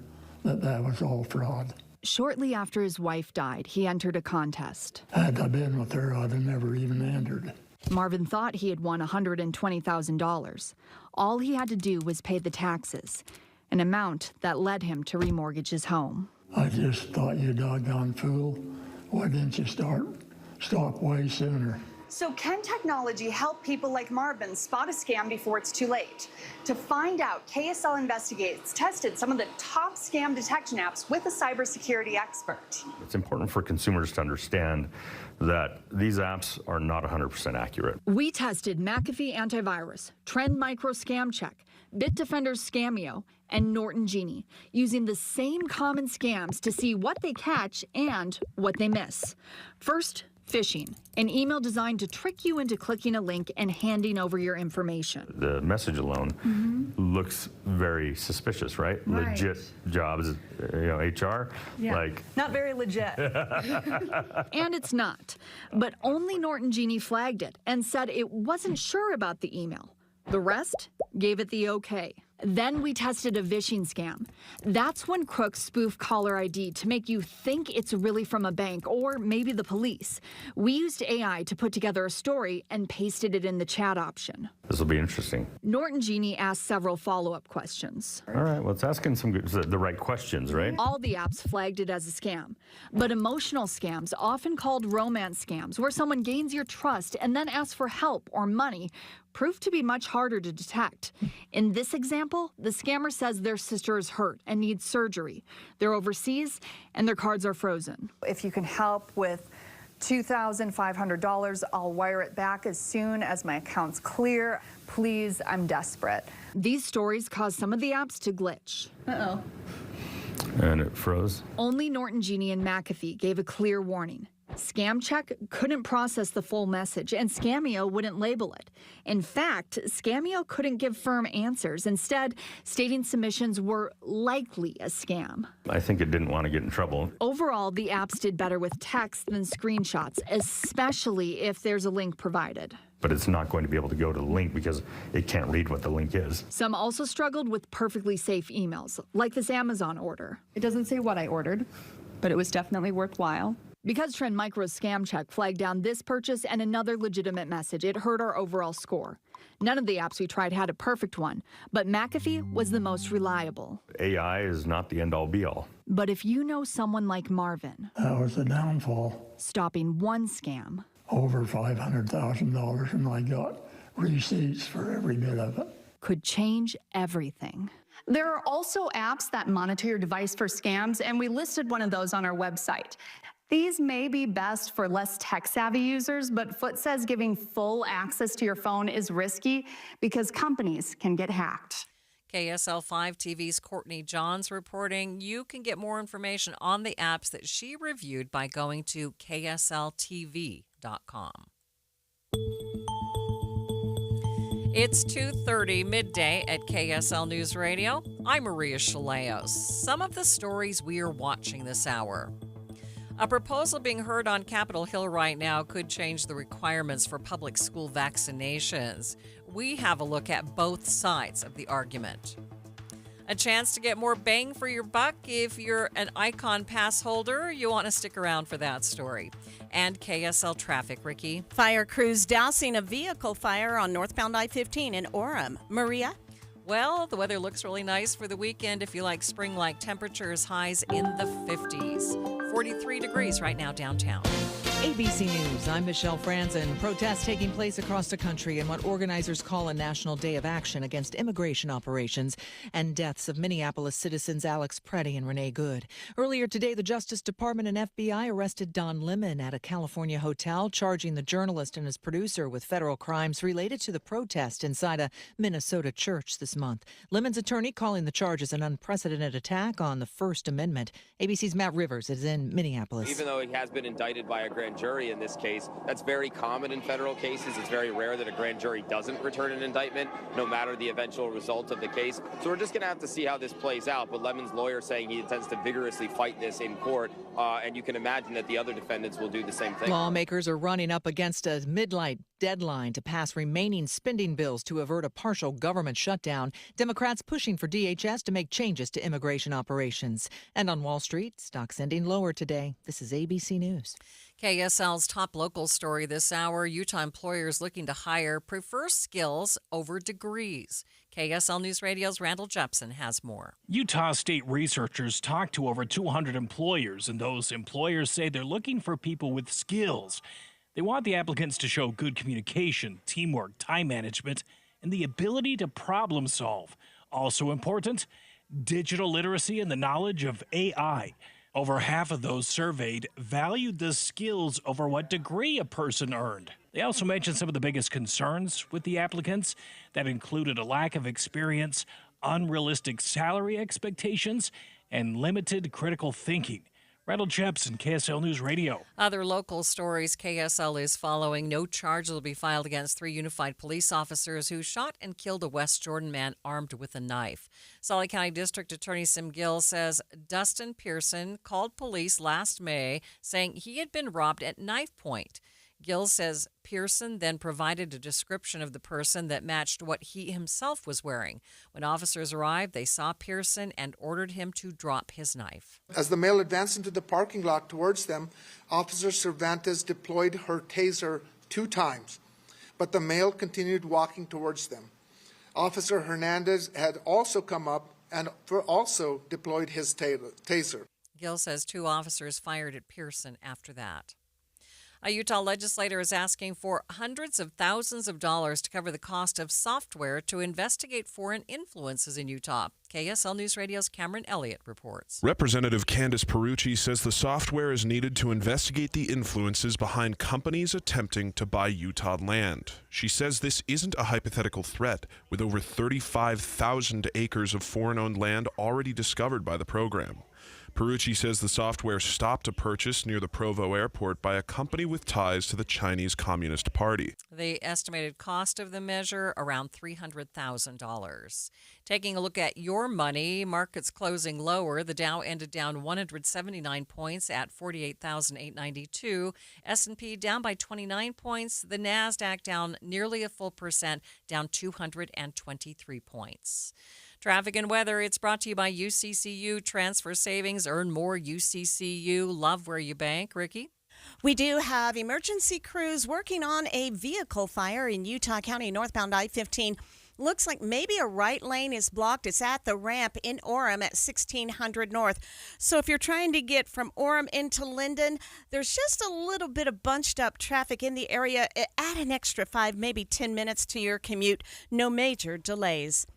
that that was all fraud.
Shortly after his wife died, he entered a contest.
Had I been with her, I'd have never even entered.
Marvin thought he had won $120,000. All he had to do was pay the taxes, an amount that led him to remortgage his home.
I just thought, you doggone fool. Why didn't you stop way sooner?
So can technology help people like Marvin spot a scam before it's too late? To find out, KSL Investigates tested some of the top scam detection apps with a cybersecurity expert.
It's important for consumers to understand that these apps are not 100% accurate.
We tested McAfee Antivirus, Trend Micro Scam Check, Bitdefender's Scamio, and Norton Genie, using the same common scams to see what they catch and what they miss. First, phishing, an email designed to trick you into clicking a link and handing over your information.
The message alone looks very suspicious, right? Legit jobs, HR.
Yeah.
Like,
not very legit.
And it's not. But only Norton Genie flagged it and said it wasn't sure about the email. The rest gave it the okay. Then we tested a phishing scam. That's when crooks spoof caller ID to make you think it's really from a bank or maybe the police. We used AI to put together a story and pasted it in the chat option.
this will be interesting.
Norton Genie asked several follow-up questions.
All right, well, it's asking the right questions, right?
All the apps flagged it as a scam. But emotional scams, often called romance scams, where someone gains your trust and then asks for help or money, proved to be much harder to detect. In this example, the scammer says their sister is hurt and needs surgery. They're overseas and their cards are frozen.
If you can help with $2,500, I'll wire it back as soon as my account's clear. Please, I'm desperate.
These stories caused some of the apps to glitch.
Uh-oh.
And it froze.
Only Norton Genie and McAfee gave a clear warning. ScamCheck couldn't process the full message, and Scameo wouldn't label it. In fact, Scameo couldn't give firm answers, instead stating submissions were likely a scam.
I think it didn't want to get in trouble.
Overall, the apps did better with text than screenshots, especially if there's a link provided.
But it's not going to be able to go to the link because it can't read what the link is.
Some also struggled with perfectly safe emails, like this Amazon order.
It doesn't say what I ordered, but it was definitely worthwhile.
Because Trend Micro's ScamCheck flagged down this purchase and another legitimate message, it hurt our overall score. None of the apps we tried had a perfect one, but McAfee was the most reliable.
AI is not the end-all be-all.
But if you know someone like Marvin,
That was the downfall.
stopping one scam,
Over $500,000, and I got receipts for every bit of it.
could change everything.
There are also apps that monitor your device for scams, and we listed one of those on our website. These may be best for less tech-savvy users, but Foot says giving full access to your phone is risky because companies can get hacked.
KSL 5 TV's Courtney Johns reporting you can get more information on the apps that she reviewed by going to ksltv.com. It's 2:30 midday at KSL News Radio. I'm Maria Shilaos. Some of the stories we are watching this hour. A proposal being heard on Capitol Hill right now could change the requirements for public school vaccinations. We have a look at both sides of the argument. A chance to get more bang for your buck if you're an Icon Pass holder. You want to stick around for that story. And KSL traffic, Ricky.
Fire crews dousing a vehicle fire on northbound I-15 in Orem. Maria?
Well, the weather looks really nice for the weekend if you like spring-like temperatures, highs in the 50s. 43 degrees right now downtown.
ABC News, I'm Michelle Franzen. Protests taking place across the country in what organizers call a national day of action against immigration operations and deaths of Minneapolis citizens Alex Preddy and Renee Good. Earlier today, the Justice Department and FBI arrested Don Lemon at a California hotel, charging the journalist and his producer with federal crimes related to the protest inside a Minnesota church this month. Lemon's attorney calling the charges an unprecedented attack on the First Amendment. ABC's Matt Rivers is in Minneapolis.
Even though he has been indicted by a grand jury in this case, that's very common in federal cases. It's very rare that a grand jury doesn't return an indictment, no matter the eventual result of the case. So we're just going to have to see how this plays out. But Lemon's lawyer saying he intends to vigorously fight this in court, and you can imagine that the other defendants will do the same thing.
Lawmakers are running up against a midnight deadline to pass remaining spending bills to avert a partial government shutdown. Democrats pushing for DHS to make changes to immigration operations. And on Wall Street, stocks ending lower today. This is ABC News.
KSL's top local story this hour. Utah employers looking to hire prefer skills over degrees. KSL News Radio's Randall Jepson has more.
Utah state researchers talked to over 200 employers, and those employers say they're looking for people with skills. They want the applicants to show good communication, teamwork, time management, and the ability to problem solve. Also important, digital literacy and the knowledge of AI. Over half of those surveyed valued the skills over what degree a person earned. They also mentioned some of the biggest concerns with the applicants. That included a lack of experience, unrealistic salary expectations, and limited critical thinking. Randall Jepson, KSL News Radio.
Other local stories KSL is following. No charges will be filed against 3 unified police officers who shot and killed a West Jordan man armed with a knife. Salt Lake County District Attorney Sim Gill says Dustin Pearson called police last May saying he had been robbed at knife point. Gill says Pearson then provided a description of the person that matched what he himself was wearing. When officers arrived, they saw Pearson and ordered him to drop his knife.
As the male advanced into the parking lot towards them, Officer Cervantes deployed her taser 2 times, but the male continued walking towards them. Officer Hernandez had also come up and also deployed his taser.
Gill says 2 officers fired at Pearson after that. A Utah legislator is asking for hundreds of thousands of dollars to cover the cost of software to investigate foreign influences in Utah. KSL News Radio's Cameron Elliott reports.
Representative Candace Perucci says the software is needed to investigate the influences behind companies attempting to buy Utah land. She says this isn't a hypothetical threat, with over 35,000 acres of foreign-owned land already discovered by the program. Perucci says the software stopped a purchase near the Provo airport by a company with ties to the Chinese Communist Party.
The estimated cost of the measure, around $300,000. Taking a look at your money, markets closing lower. The Dow ended down 179 points at 48,892. S&P down by 29 points. The NASDAQ down nearly a full percent, down 223 points. Traffic and weather, it's brought to you by UCCU. Transfer savings, earn more UCCU. Love where you bank. Ricky?
We do have emergency crews working on a vehicle fire in Utah County, northbound I-15. Looks like maybe a right lane is blocked. It's at the ramp in Orem at 1600 North. So if you're trying to get from Orem into Linden, there's just a little bit of bunched up traffic in the area. Add an extra 5, maybe 10 minutes to your commute. No major delays.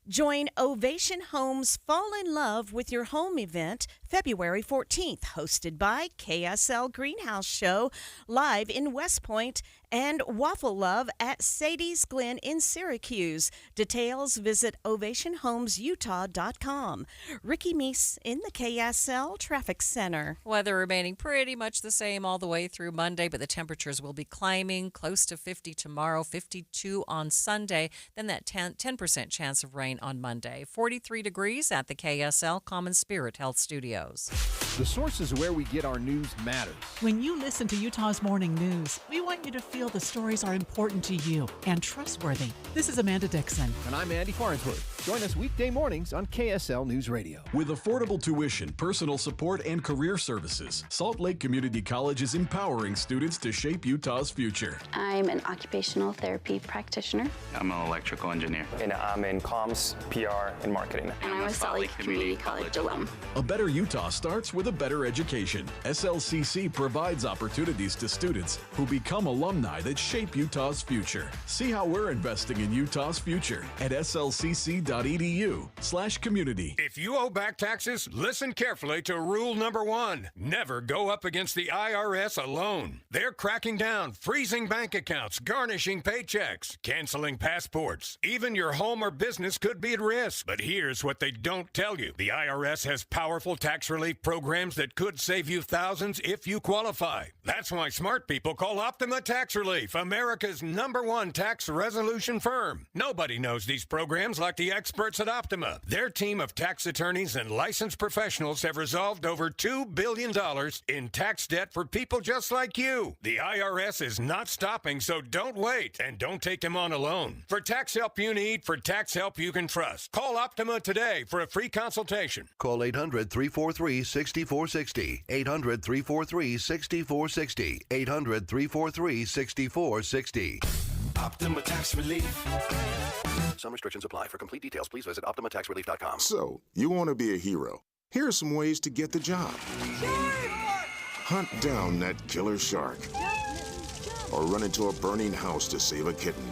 Join Ovation Homes Fall in Love with Your Home event February 14th, hosted by KSL Greenhouse Show, live in West Point, and Waffle Love at Sadie's Glen in Syracuse. Details, visit ovationhomesutah.com. Ricky Meese in the KSL Traffic Center.
Weather remaining pretty much the same all the way through Monday, but the temperatures will be climbing close to 50 tomorrow, 52 on Sunday, then that 10% chance of rain on Monday. 43 degrees at the KSL Common Spirit Health Studios.
The sources where we get our news matters.
When you listen to Utah's Morning News, we want you to feel the stories are important to you and trustworthy. This is Amanda Dixon.
And I'm Andy Farnsworth. Join us weekday mornings on KSL News Radio.
With affordable tuition, personal support, and career services, Salt Lake Community College is empowering students to shape Utah's future.
I'm an occupational therapy practitioner.
I'm an electrical engineer. And I'm in comms, PR, and marketing.
And I'm a Salt Lake Community College alum.
A better Utah starts with a better education. SLCC provides opportunities to students who become alumni that shape Utah's future. See how we're investing in Utah's future at slcc.edu/community.
If you owe back taxes, listen carefully to rule number 1. Never go up against the IRS alone. They're cracking down, freezing bank accounts, garnishing paychecks, canceling passports. Even your home or business could be at risk. But here's what they don't tell you. The IRS has powerful tax relief programs that could save you thousands if you qualify. That's why smart people call Optima Tax Relief, America's #1 tax resolution firm. Nobody knows these programs like the experts at Optima. Their team of tax attorneys and licensed professionals have resolved over $2 billion in tax debt for people just like you. The IRS is not stopping, so don't wait, and don't take them on alone. For tax help you need, for tax help you can trust, call Optima today for a free consultation.
Call 800-343-6460. 800-343-6460. 800-343-6460.
Optima Tax Relief.
Some restrictions apply. For complete details, please visit OptimaTaxRelief.com.
So, you want to be a hero. Here are some ways to get the job. Hunt down that killer shark. Or run into a burning house to save a kitten.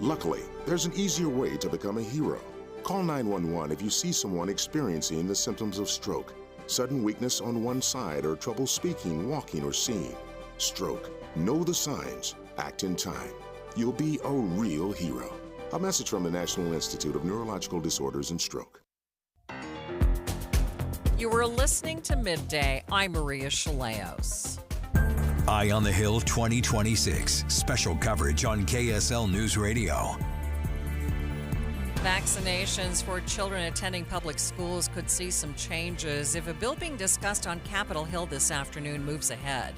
Luckily, there's an easier way to become a hero. Call 911 if you see someone experiencing the symptoms of stroke, sudden weakness on one side, or trouble speaking, walking, or seeing. Stroke. Know the signs. Act in time. You'll be a real hero. A message from the National Institute of Neurological Disorders and Stroke.
You were listening to Midday. I'm Maria Shilaos.
Eye on the Hill 2026. Special coverage on KSL News Radio.
Vaccinations for children attending public schools could see some changes if a bill being discussed on Capitol Hill this afternoon moves ahead.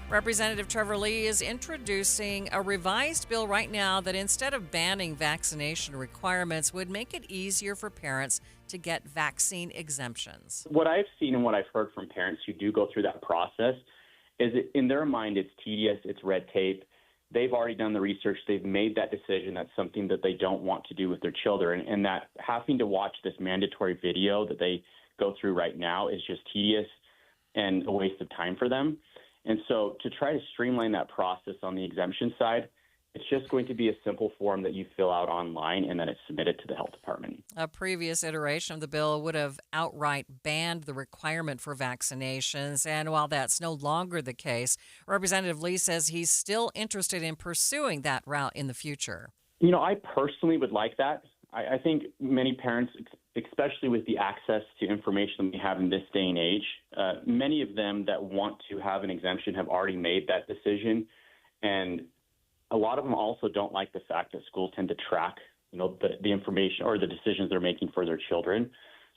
Representative Trevor Lee is introducing a revised bill right now that instead of banning vaccination requirements would make it easier for parents to get vaccine exemptions.
What I've seen and what I've heard from parents who do go through that process is that in their mind it's tedious, it's red tape. They've already done the research. They've made that decision. That's something that they don't want to do with their children. And that having to watch this mandatory video that they go through right now is just tedious and a waste of time for them. And so to try to streamline that process on the exemption side, it's just going to be a simple form that you fill out online and then it's submitted to the health department.
A previous iteration of the bill would have outright banned the requirement for vaccinations. And while that's no longer the case, Representative Lee says he's still interested in pursuing that route in the future.
You know, I personally would like that. I think many parents, especially with the access to information we have in this day and age, many of them that want to have an exemption have already made that decision. And a lot of them also don't like the fact that schools tend to track, the information or the decisions they're making for their children.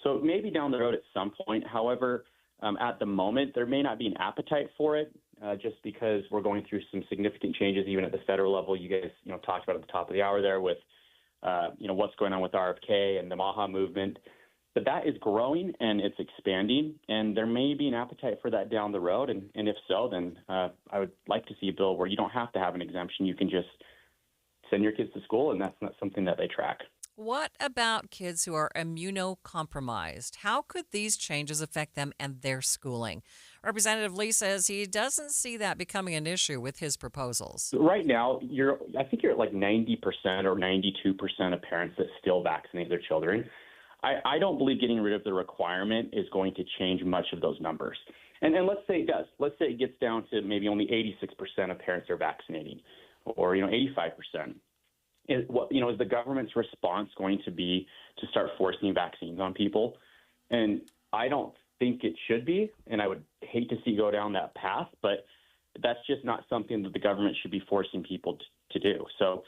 So maybe down the road at some point. However, at the moment, there may not be an appetite for it just because we're going through some significant changes even at the federal level. You guys, talked about at the top of the hour there with what's going on with RFK and the MAHA movement. But that is growing and it's expanding, and there may be an appetite for that down the road. And if so, then I would like to see a bill where you don't have to have an exemption. You can just send your kids to school, and that's not something that they track.
What about kids who are immunocompromised? How could these changes affect them and their schooling? Representative Lee says he doesn't see that becoming an issue with his proposals.
Right now, I think you're at like 90% or 92% of parents that still vaccinate their children. I don't believe getting rid of the requirement is going to change much of those numbers. And let's say it does. Let's say it gets down to maybe only 86% of parents are vaccinating, or 85%. Is the government's response going to be to start forcing vaccines on people? And I don't think it should be, and I would hate to see go down that path, but that's just not something that the government should be forcing people to do. So,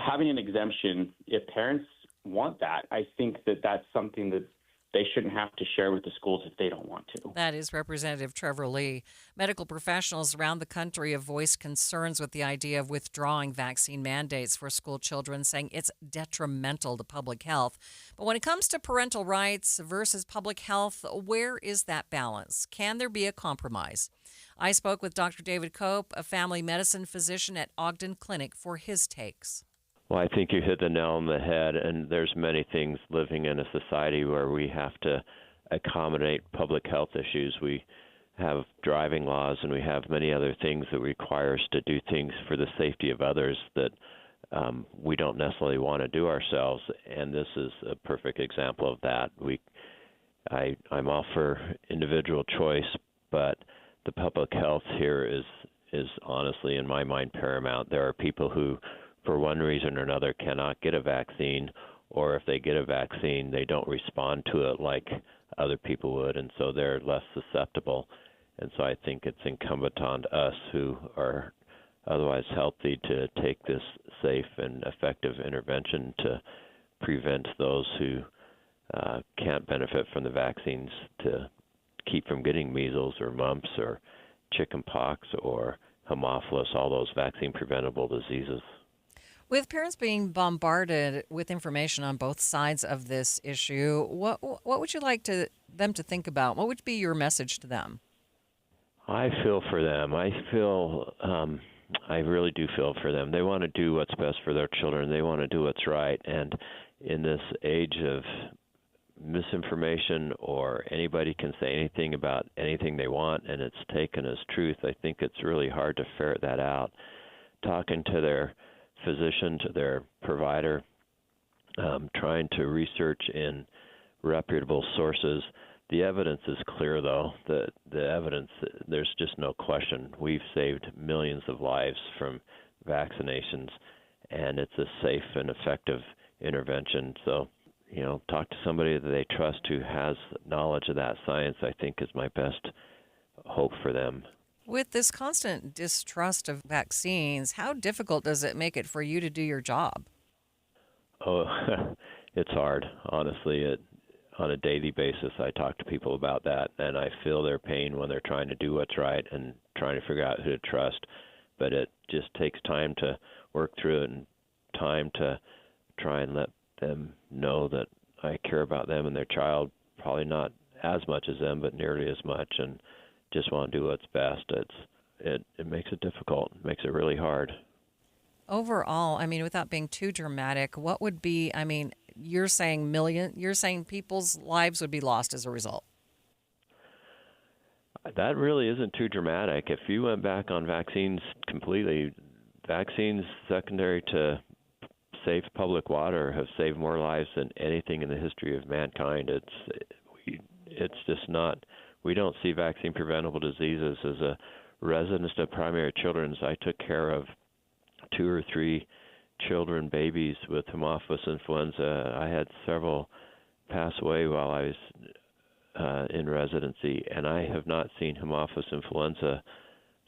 having an exemption, if parents want that, I think that that's something that they shouldn't have to share with the schools if they don't want to.
That is Representative Trevor Lee. Medical professionals around the country have voiced concerns with the idea of withdrawing vaccine mandates for school children, saying it's detrimental to public health. But when it comes to parental rights versus public health, where is that balance? Can there be a compromise? I spoke with Dr. David Cope, a family medicine physician at Ogden Clinic, for his takes.
Well, I think you hit the nail on the head, and there's many things living in a society where we have to accommodate public health issues. We have driving laws, and we have many other things that require us to do things for the safety of others that we don't necessarily want to do ourselves, and this is a perfect example of that. I'm all for individual choice, but the public health here is honestly, in my mind, paramount. There are people who, for one reason or another, cannot get a vaccine, or if they get a vaccine, they don't respond to it like other people would, and so they're less susceptible. And so I think it's incumbent on us who are otherwise healthy to take this safe and effective intervention to prevent those who can't benefit from the vaccines to keep from getting measles or mumps or chickenpox or Haemophilus, all those vaccine-preventable diseases.
With parents being bombarded with information on both sides of this issue, what would you like them to think about? What would be your message to them?
I feel for them. I really do feel for them. They want to do what's best for their children. They want to do what's right. And in this age of misinformation, or anybody can say anything about anything they want and it's taken as truth, I think it's really hard to ferret that out. Talking to their physician, to their provider, trying to research in reputable sources. The evidence is clear, though. The evidence, there's just no question. We've saved millions of lives from vaccinations, and it's a safe and effective intervention. So, talk to somebody that they trust who has knowledge of that science, I think, is my best hope for them.
With this constant distrust of vaccines, how difficult does it make it for you to do your job?
Oh, it's hard, honestly. On a daily basis, I talk to people about that, and I feel their pain when they're trying to do what's right and trying to figure out who to trust. But it just takes time to work through it and time to try and let them know that I care about them and their child, probably not as much as them, but nearly as much, and just want to do what's best. It makes it difficult. It makes it really hard.
Overall, without being too dramatic, what would be, you're saying people's lives would be lost as a result.
That really isn't too dramatic. If you went back on vaccines completely, vaccines secondary to safe public water have saved more lives than anything in the history of mankind. It's just not. We don't see vaccine-preventable diseases. As a resident of primary children's, I took care of 2 or 3 children, babies with Haemophilus influenza. I had several pass away while I was in residency, and I have not seen Haemophilus influenza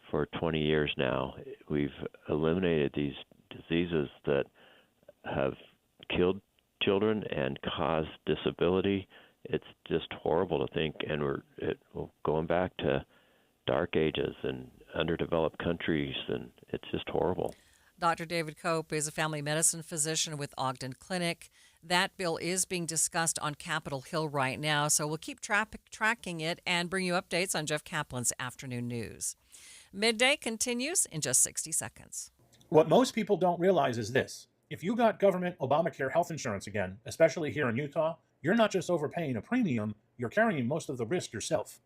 for 20 years now. We've eliminated these diseases that have killed children and caused disability. It's just horrible to think, and we're going back to dark ages and underdeveloped countries, and it's just horrible.
Dr. David Cope is a family medicine physician with Ogden Clinic. That bill is being discussed on Capitol Hill right now, so we'll keep tracking it and bring you updates on Jeff Kaplan's afternoon news. Midday continues in just 60 seconds.
What most people don't realize is this. If you got government Obamacare health insurance again, especially here in Utah, you're not just overpaying a premium, you're carrying most of the risk yourself.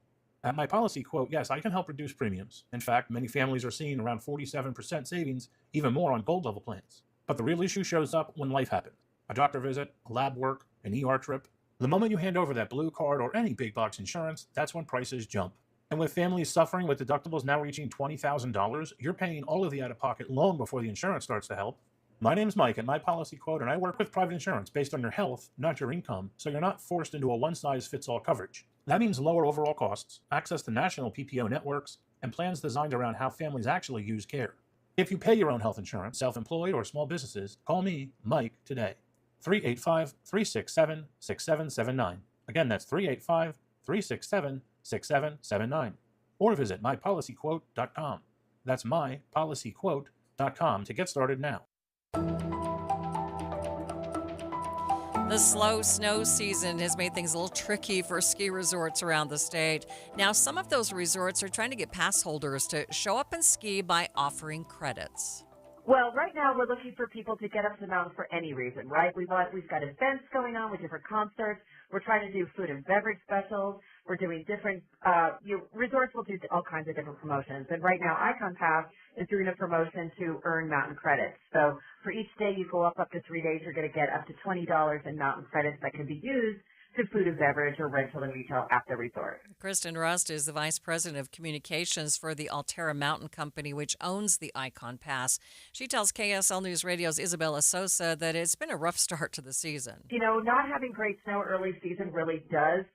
At My Policy Quote, yes, I can help reduce premiums. In fact, many families are seeing around 47% savings, even more on gold level plans. But the real issue shows up when life happens. A doctor visit, a lab work, an ER trip. The moment you hand over that blue card or any big box insurance, that's when prices jump. And with families suffering with deductibles now reaching $20,000, you're paying all of the out-of-pocket long before the insurance starts to help. My name's Mike at My Policy Quote, and I work with private insurance based on your health, not your income, so you're not forced into a one-size-fits-all coverage. That means lower overall costs, access to national PPO networks, and plans designed around how families actually use care. If you pay your own health insurance, self-employed or small businesses, call me, Mike, today. 385-367-6779. Again, that's 385-367-6779. Or visit mypolicyquote.com. That's mypolicyquote.com to get started now.
The slow snow season has made things a little tricky for ski resorts around the state. Now, some of those resorts are trying to get pass holders to show up and ski by offering credits.
Well, right now we're looking for people to get up to the mountain for any reason, right? We've got events going on with different concerts. We're trying to do food and beverage specials. We're doing different, resorts will do all kinds of different promotions. And right now, Icon Pass is doing a promotion to earn mountain credits. So for each day you go up to 3 days, you're going to get up to $20 in mountain credits that can be used to food and beverage or rental and retail at the resort.
Kristen Rust is the Vice President of Communications for the Altera Mountain Company, which owns the Icon Pass. She tells KSL News Radio's Isabella Sosa that it's been a rough start to the season.
You know, not having great snow early season really does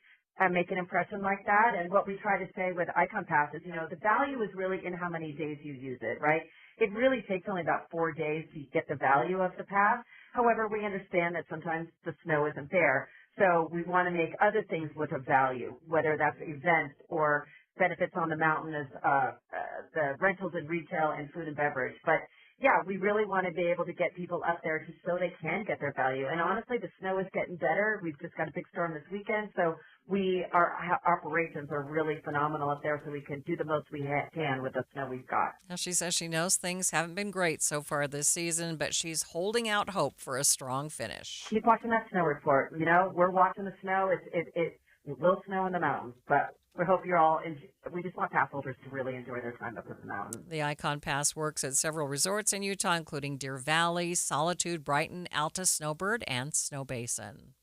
make an impression like that. And what we try to say with Icon Pass is, you know, the value is really in how many days you use it, right? It really takes only about 4 days to get the value of the pass. However, we understand that sometimes the snow isn't there. So we want to make other things with a value, whether that's events or benefits on the mountain as the rentals and retail and food and beverage. But yeah, we really want to be able to get people up there so they can get their value. And honestly, the snow is getting better. We've just got a big storm this weekend, so our operations are really phenomenal up there, so we can do the most we can with the snow we've got.
Now, she says she knows things haven't been great so far this season, but she's holding out hope for a strong finish.
Keep watching that snow report. You know, we're watching the snow. It will snow in the mountains, but we hope you're all, we just want pass holders to really enjoy their time up in the mountains.
The Icon Pass works at several resorts in Utah, including Deer Valley, Solitude, Brighton, Alta, Snowbird, and Snow Basin.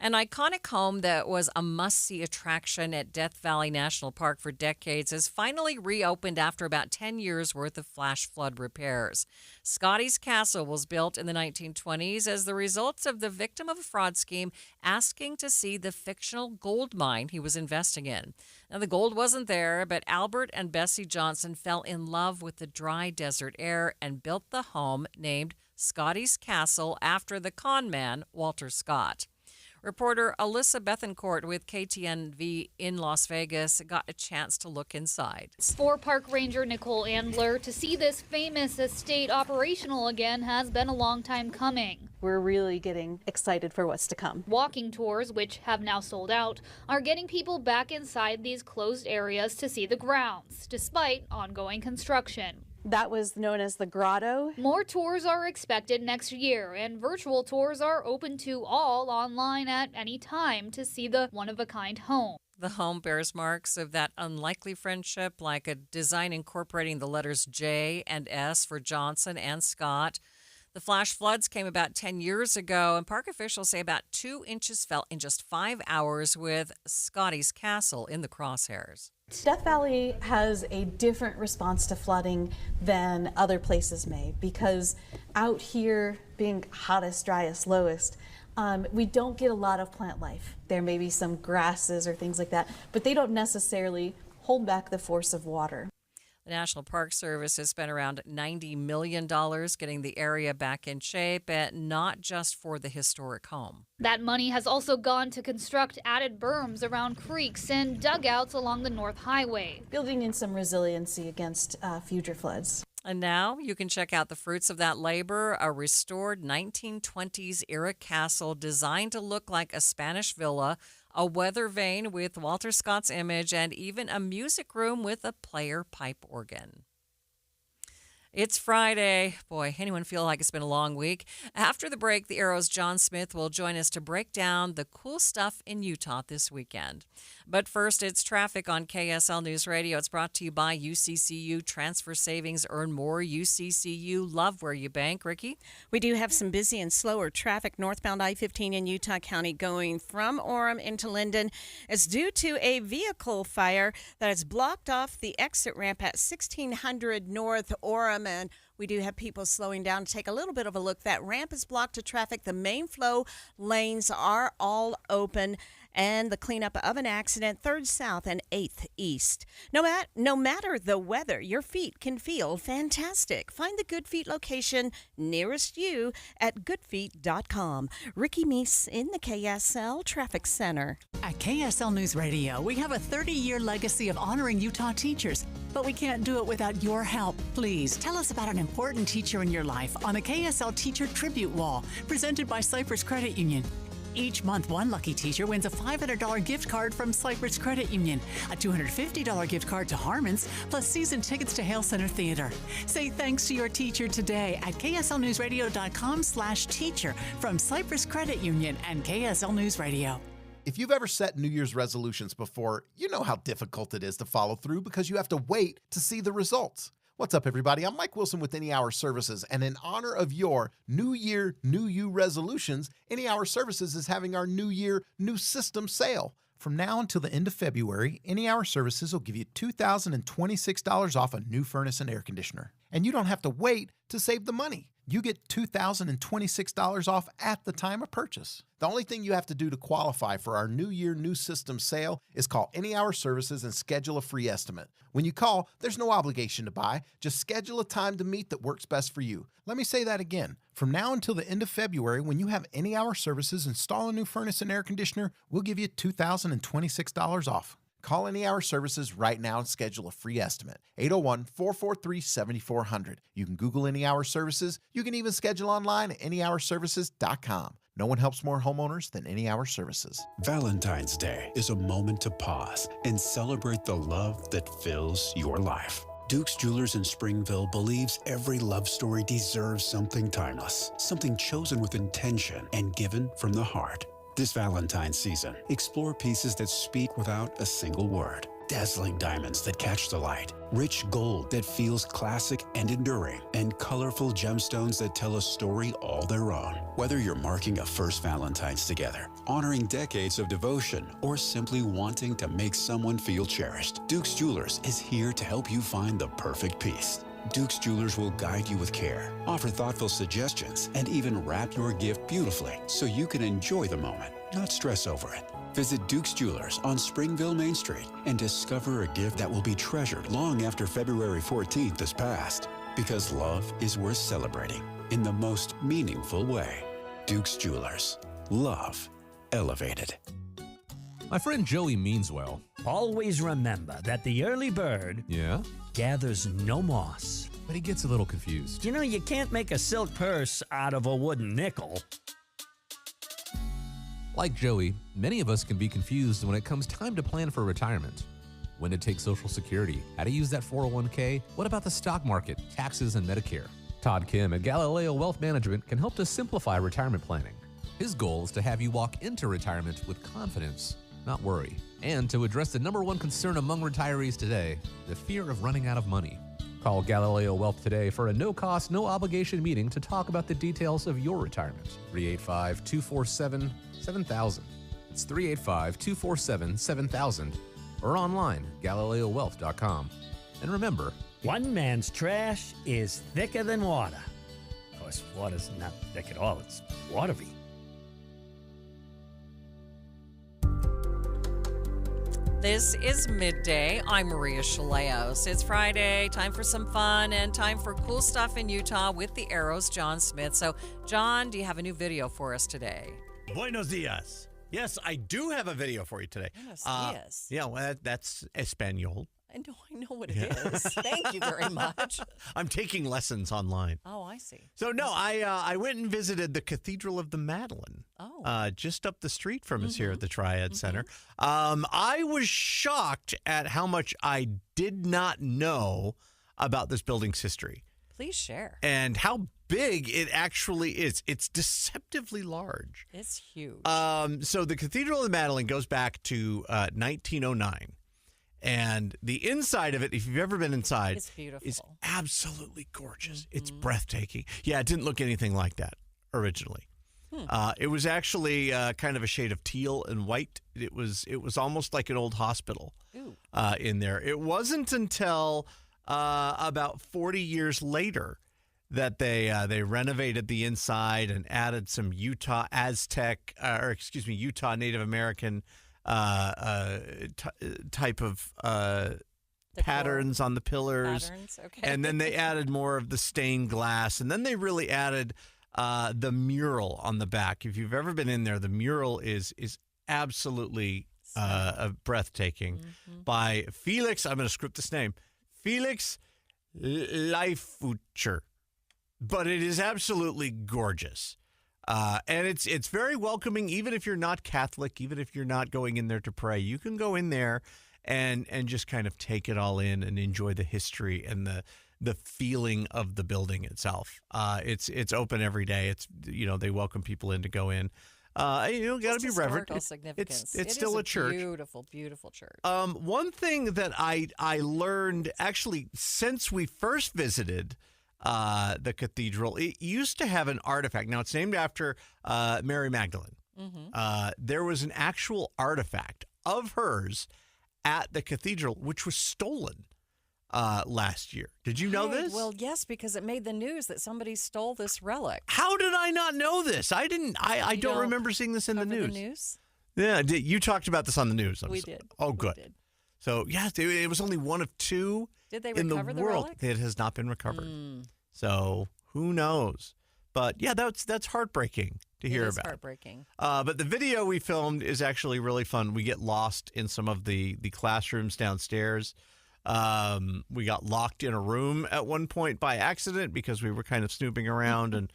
An iconic home that was a must-see attraction at Death Valley National Park for decades has finally reopened after about 10 years' worth of flash flood repairs. Scotty's Castle was built in the 1920s as the result of the victim of a fraud scheme asking to see the fictional gold mine he was investing in. Now, the gold wasn't there, but Albert and Bessie Johnson fell in love with the dry desert air and built the home named Scotty's Castle after the con man, Walter Scott. Reporter Alyssa Bethencourt with KTNV in Las Vegas got a chance to look inside.
For Park Ranger Nicole Andler, to see this famous estate operational again has been a long time coming.
We're really getting excited for what's to come.
Walking tours, which have now sold out, are getting people back inside these closed areas to see the grounds, despite ongoing construction.
That was known as the Grotto.
More tours are expected next year, and virtual tours are open to all online at any time to see the one-of-a-kind home.
The home bears marks of that unlikely friendship, like a design incorporating the letters J and S for Johnson and Scott. The flash floods came about 10 years ago, and park officials say about 2 inches fell in just 5 hours, with Scotty's Castle in the crosshairs.
Death Valley has a different response to flooding than other places may, because out here being hottest, driest, lowest, we don't get a lot of plant life. There may be some grasses or things like that, but they don't necessarily hold back the force of water.
The National Park Service has spent around $90 million getting the area back in shape, and not just for the historic home.
That money has also gone to construct added berms around creeks and dugouts along the North Highway,
building in some resiliency against future floods.
And now you can check out the fruits of that labor, a restored 1920s era castle designed to look like a Spanish villa, a weather vane with Walter Scott's image, and even a music room with a player pipe organ. It's Friday. Boy, anyone feel like it's been a long week? After the break, the Arrow's John Smith will join us to break down the cool stuff in Utah this weekend. But first, it's traffic on KSL News Radio. It's brought to you by UCCU. Transfer savings, earn more. UCCU, love where you bank. Ricky?
We do have some busy and slower traffic northbound I-15 in Utah County going from Orem into Linden. It's due to a vehicle fire that has blocked off the exit ramp at 1600 North Orem. And we do have people slowing down to take a little bit of a look. That ramp is blocked to traffic. The main flow lanes are all open. And the cleanup of an accident, 3rd South and 8th East. No matter the weather, your feet can feel fantastic. Find the Good Feet location nearest you at goodfeet.com. Ricky Meese in the KSL Traffic Center.
At KSL News Radio, we have a 30-year legacy of honoring Utah teachers, but we can't do it without your help. Please tell us about an important teacher in your life on the KSL Teacher Tribute Wall, presented by Cypress Credit Union. Each month, one lucky teacher wins a $500 gift card from Cypress Credit Union, a $250 gift card to Harmon's, plus season tickets to Hale Center Theater. Say thanks to your teacher today at kslnewsradio.com/teacher from Cypress Credit Union and KSL News Radio.
If you've ever set New Year's resolutions before, you know how difficult it is to follow through because you have to wait to see the results. What's up, everybody? I'm Mike Wilson with Any Hour Services, and in honor of your New Year, New You resolutions, Any Hour Services is having our New Year, New System sale. From now until the end of February, Any Hour Services will give you $2,026 off a new furnace and air conditioner. And you don't have to wait to save the money. You get $2,026 off at the time of purchase. The only thing you have to do to qualify for our New Year, New System sale is call Any Hour Services and schedule a free estimate. When you call, there's no obligation to buy. Just schedule a time to meet that works best for you. Let me say that again. From now until the end of February, when you have Any Hour Services install a new furnace and air conditioner, we'll give you $2,026 off. Call Any Hour Services right now and schedule a free estimate. 801-443-7400. You can Google Any Hour Services. You can even schedule online at anyhourservices.com. No one helps more homeowners than Any Hour Services.
Valentine's Day is a moment to pause and celebrate the love that fills your life. Duke's Jewelers in Springville believes every love story deserves something timeless, something chosen with intention and given from the heart. This Valentine's season, explore pieces that speak without a single word. Dazzling diamonds that catch the light, rich gold that feels classic and enduring, and colorful gemstones that tell a story all their own. Whether you're marking a first Valentine's together, honoring decades of devotion, or simply wanting to make someone feel cherished, Duke's Jewelers is here to help you find the perfect piece. Duke's Jewelers will guide you with care, offer thoughtful suggestions, and even wrap your gift beautifully so you can enjoy the moment, not stress over it. Visit Duke's Jewelers on Springville Main Street and discover a gift that will be treasured long after February 14th is passed. Because love is worth celebrating in the most meaningful way. Duke's Jewelers. Love elevated.
My friend Joey means well.
Always remember that the early bird gathers no moss.
But he gets a little confused.
You know, you can't make a silk purse out of a wooden nickel.
Like Joey, many of us can be confused when it comes time to plan for retirement. When to take Social Security, how to use that 401k, what about the stock market, taxes, and Medicare? Todd Kim at Galileo Wealth Management can help to simplify retirement planning. His goal is to have you walk into retirement with confidence, not worry, and to address the number one concern among retirees today, the fear of running out of money. Call Galileo Wealth today for a no-cost, no-obligation meeting to talk about the details of your retirement. 385-247-7000. It's 385-247-7000. or online, GalileoWealth.com. And remember,
one man's trash is thicker than water. Of course, water's not thick at all. It's watery.
This is Midday. I'm Maria Shilaos. It's Friday, time for some fun and time for cool stuff in Utah with the Arrow's John Smith. So, John, do you have a new video for us today?
Buenos dias. Yes, I do have a video for you today.
Buenos dias.
Yeah, well, that's Espanol.
I know what it is. Thank you very much.
I'm taking lessons online.
Oh, I see.
So, no, I went and visited the Cathedral of the Madeleine.
Oh.
Just up the street from us here at the Triad Center. I was shocked at how much I did not know about this building's history.
Please share.
And how big it actually is. It's deceptively large.
It's huge.
So the Cathedral of the Madeleine goes back to 1909. And the inside of it, if you've ever been inside,
it's beautiful.
Is absolutely gorgeous. It's breathtaking. Yeah, it didn't look anything like that originally. It was actually kind of a shade of teal and white. It was almost like an old hospital in there. It wasn't until about 40 years later that they renovated the inside and added some Utah Native American type of patterns on the pillars.
Okay.
And then they added more of the stained glass. And then they really added the mural on the back. If you've ever been in there, the mural is absolutely breathtaking by Felix. I'm going to script this name. Felix Leifucher. But it is absolutely gorgeous. And it's very welcoming, even if you're not Catholic, even if you're not going in there to pray. You can go in there and just kind of take it all in and enjoy the history and the feeling of the building itself. It's open every day. They welcome people in to go in. Got to be reverent.
Significance.
It's still a church.
Beautiful, beautiful church.
One thing that I learned actually since we first visited the cathedral, it used to have an artifact. Now it's named after Mary Magdalene. There was an actual artifact of hers at the cathedral, which was stolen last year. Did you know this?
Well, yes, because it made the news that somebody stole this relic.
How did I not know this? I didn't. I don't remember seeing this in the news. Yeah, you talked about this on the news.
We did.
Oh, good.
We did.
So, yeah, it was only one of two
Did they
in the
recover the
world.
relic?
It has not been recovered. So, who knows? But, yeah, that's heartbreaking to hear about.
It is heartbreaking.
But the video we filmed is actually really fun. We get lost in some of the classrooms downstairs. We got locked in a room at one point by accident because we were kind of snooping around, and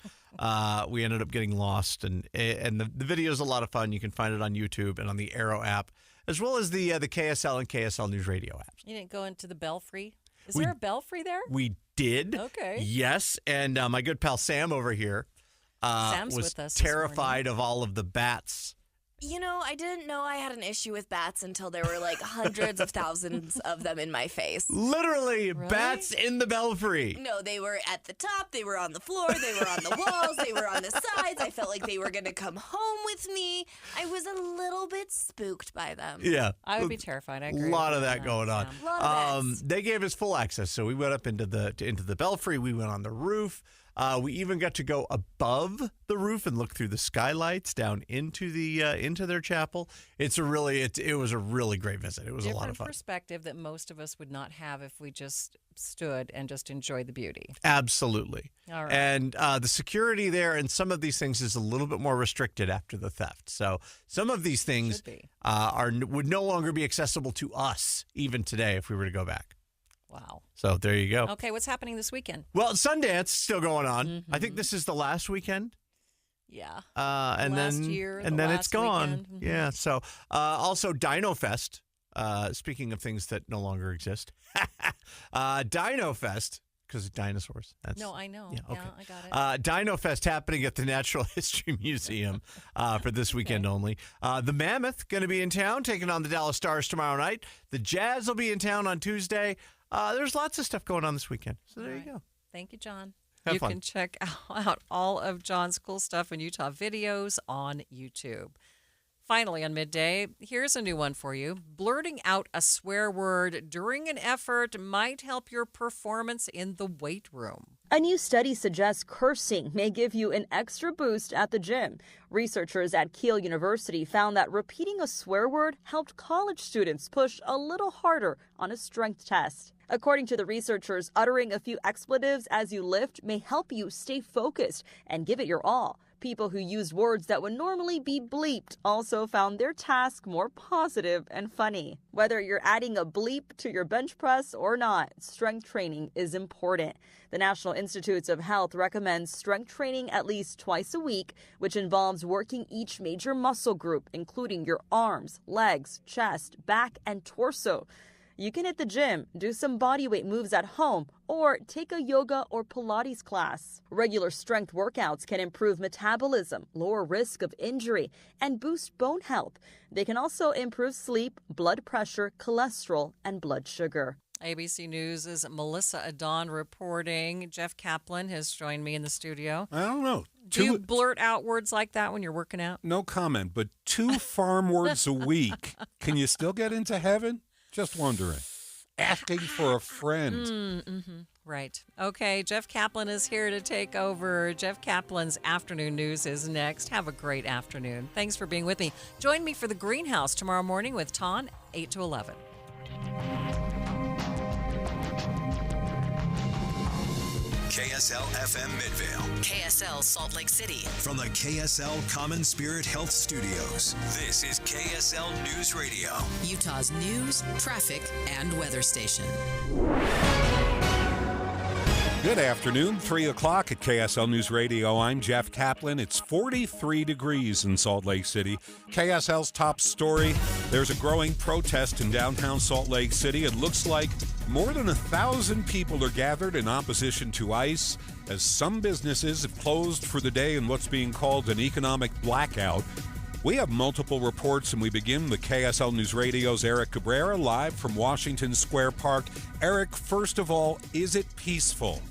we ended up getting lost. And the video is a lot of fun. You can find it on YouTube and on the Arrow app, as well as the KSL and KSL News Radio apps.
You didn't go into the belfry? Is there a belfry there?
We did.
Okay.
Yes, and my good pal Sam over here
Sam's
was
with us
terrified of all of the bats.
You know, I didn't know I had an issue with bats until there were like hundreds of thousands of them in my face.
Literally, bats in the belfry.
No, they were at the top, they were on the floor, they were on the walls, they were on the sides. I felt like they were going to come home with me. I was a little bit spooked by them.
Yeah.
I would be terrified. I agree.
A lot of that going on.
A lot of bats.
They gave us full access, so we went up into the belfry. We went on the roof. We even got to go above the roof and look through the skylights down into their chapel. It was a really great visit. It was a lot of fun.
Different perspective that most of us would not have if we just stood and just enjoyed the beauty.
Absolutely.
All right.
And the security there and some of these things is a little bit more restricted after the theft. So some of these things would no longer be accessible to us even today if we were to go back.
Wow.
So there you go.
Okay, what's happening this weekend?
Well, Sundance still going on. I think this is the last weekend.
Yeah.
And then it's gone.
Weekend.
Yeah. So also Dino Fest. Speaking of things that no longer exist, Dino Fest, because of dinosaurs.
No, I know.
Yeah, okay.
I got it.
Dino Fest happening at the Natural History Museum for this weekend only. The Mammoth going to be in town, taking on the Dallas Stars tomorrow night. The Jazz will be in town on Tuesday. There's lots of stuff going on this weekend. So there you go.
Thank you, John.
Have
you
fun.
can check out all of John's cool stuff and Utah videos on YouTube. Finally, on Midday, here's a new one for you. Blurting out a swear word during an effort might help your performance in the weight room.
A new study suggests cursing may give you an extra boost at the gym. Researchers at Keele University found that repeating a swear word helped college students push a little harder on a strength test. According to the researchers, uttering a few expletives as you lift may help you stay focused and give it your all. People who used words that would normally be bleeped also found their task more positive and funny. Whether you're adding a bleep to your bench press or not, strength training is important. The National Institutes of Health recommends strength training at least twice a week, which involves working each major muscle group, including your arms, legs, chest, back, and torso. You can hit the gym, do some bodyweight moves at home, or take a yoga or Pilates class. Regular strength workouts can improve metabolism, lower risk of injury, and boost bone health. They can also improve sleep, blood pressure, cholesterol, and blood sugar.
ABC News' Melissa Adon reporting. Jeff Kaplan has joined me in the studio.
I don't know.
Do you blurt out words like that when you're working out?
No comment, but 2 farm words a week. Can you still get into heaven? Just wondering. Asking for a friend.
Right. Okay, Jeff Kaplan is here to take over. Jeff Kaplan's Afternoon News is next. Have a great afternoon. Thanks for being with me. Join me for The Greenhouse tomorrow morning with Ton, 8 to 11.
KSL FM Midvale.
KSL Salt Lake City.
From the KSL Common Spirit Health Studios, this is KSL News Radio.
Utah's news, traffic, and weather station.
Good afternoon, 3 o'clock at KSL News Radio. I'm Jeff Kaplan. It's 43 degrees in Salt Lake City. KSL's top story, there's a growing protest in downtown Salt Lake City. It looks like more than 1,000 people are gathered in opposition to ICE as some businesses have closed for the day in what's being called an economic blackout. We have multiple reports, and we begin with KSL News Radio's Eric Cabrera live from Washington Square Park. Eric, first of all, is it peaceful?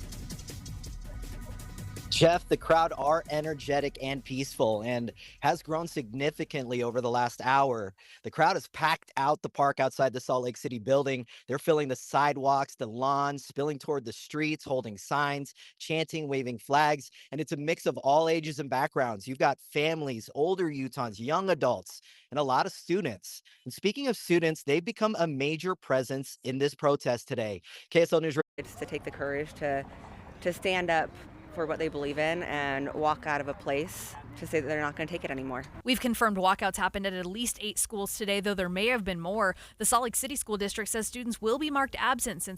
Jeff, the crowd are energetic and peaceful and has grown significantly over the last hour. The crowd has packed out the park outside the Salt Lake City building. They're filling the sidewalks, the lawns, spilling toward the streets, holding signs, chanting, waving flags. And it's a mix of all ages and backgrounds. You've got families, older Utahns, young adults, and a lot of students. And speaking of students, they've become a major presence in this protest today. KSL News.
It's to take the courage to stand up for what they believe in and walk out of a place to say that they're not going to take it anymore.
We've confirmed walkouts happened at least 8 schools today, though there may have been more. The Salt Lake City School District says students will be marked absent since